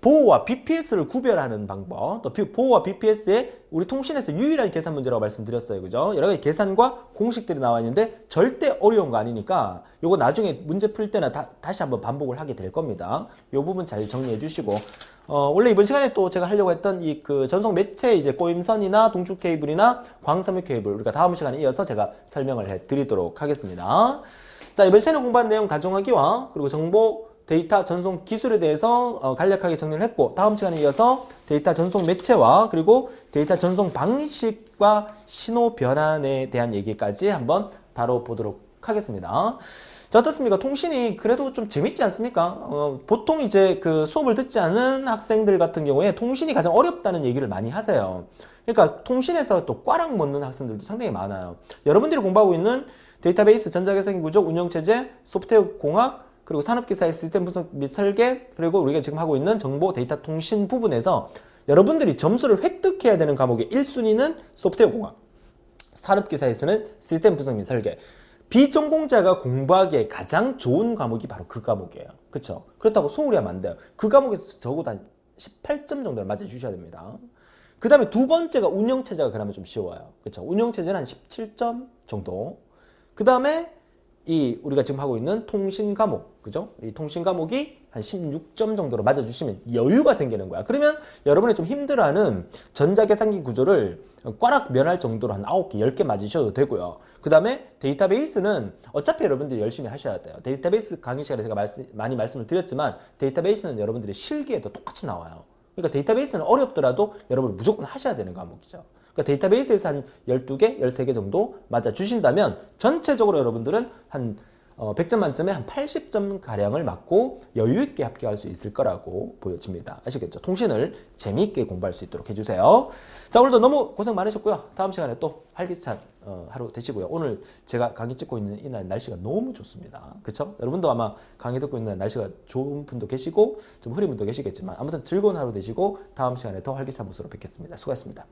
보호와 BPS를 구별하는 방법, 또 보호와 BPS의 우리 통신에서 유일한 계산 문제라고 말씀드렸어요. 그죠? 여러 가지 계산과 공식들이 나와 있는데 절대 어려운 거 아니니까 요거 나중에 문제 풀 때나 다시 한번 반복을 하게 될 겁니다. 요 부분 잘 정리해 주시고 원래 이번 시간에 또 제가 하려고 했던 이 그 전송 매체 이제 꼬임선이나 동축 케이블이나 광섬유 케이블 우리가 다음 시간에 이어서 제가 설명을 해 드리도록 하겠습니다. 자, 이번 시간에 공부한 내용 다중화기와 그리고 정보 데이터 전송 기술에 대해서 간략하게 정리를 했고 다음 시간에 이어서 데이터 전송 매체와 그리고 데이터 전송 방식과 신호 변환에 대한 얘기까지 한번 다뤄보도록 하겠습니다. 자, 어떻습니까? 통신이 그래도 좀 재밌지 않습니까? 보통 이제 그 수업을 듣지 않은 학생들 같은 경우에 통신이 가장 어렵다는 얘기를 많이 하세요. 그러니까 통신에서 또 꽈락 먹는 학생들도 상당히 많아요. 여러분들이 공부하고 있는 데이터베이스, 전자계산기 구조, 운영체제, 소프트웨어 공학, 그리고 산업기사의 시스템 분석 및 설계, 그리고 우리가 지금 하고 있는 정보 데이터 통신 부분에서 여러분들이 점수를 획득해야 되는 과목의 1순위는 소프트웨어 공학, 산업기사에서는 시스템 분석 및 설계. 비전공자가 공부하기에 가장 좋은 과목이 바로 그 과목이에요. 그렇죠? 그렇다고 소홀히 하면 안 돼요. 그 과목에서 적어도 한 18점 정도를 맞아주셔야 됩니다. 그 다음에 두 번째가 운영체제가 그나마 좀 쉬워요. 그렇죠? 운영체제는 한 17점 정도. 그 다음에 이 우리가 지금 하고 있는 통신 과목, 그죠? 이 통신 과목이 한 16점 정도로 맞아주시면 여유가 생기는 거야. 그러면 여러분이 좀 힘들어하는 전자계산기 구조를 꽈락 면할 정도로 한 9개, 10개 맞으셔도 되고요. 그 다음에 데이터베이스는 어차피 여러분들이 열심히 하셔야 돼요. 데이터베이스 강의 시간에 제가 많이 말씀을 드렸지만 데이터베이스는 여러분들이 실기에도 똑같이 나와요. 그러니까 데이터베이스는 어렵더라도 여러분이 무조건 하셔야 되는 과목이죠. 그러니까 데이터베이스에서 한 12개, 13개 정도 맞아주신다면 전체적으로 여러분들은 한 100점 만점에 한 80점 가량을 맞고 여유 있게 합격할 수 있을 거라고 보여집니다. 아시겠죠? 통신을 재미있게 공부할 수 있도록 해주세요. 자, 오늘도 너무 고생 많으셨고요. 다음 시간에 또 활기찬 하루 되시고요. 오늘 제가 강의 찍고 있는 이날 날씨가 너무 좋습니다. 그쵸? 여러분도 아마 강의 듣고 있는 날씨가 좋은 분도 계시고 좀 흐린 분도 계시겠지만 아무튼 즐거운 하루 되시고 다음 시간에 더 활기찬 모습으로 뵙겠습니다. 수고하셨습니다.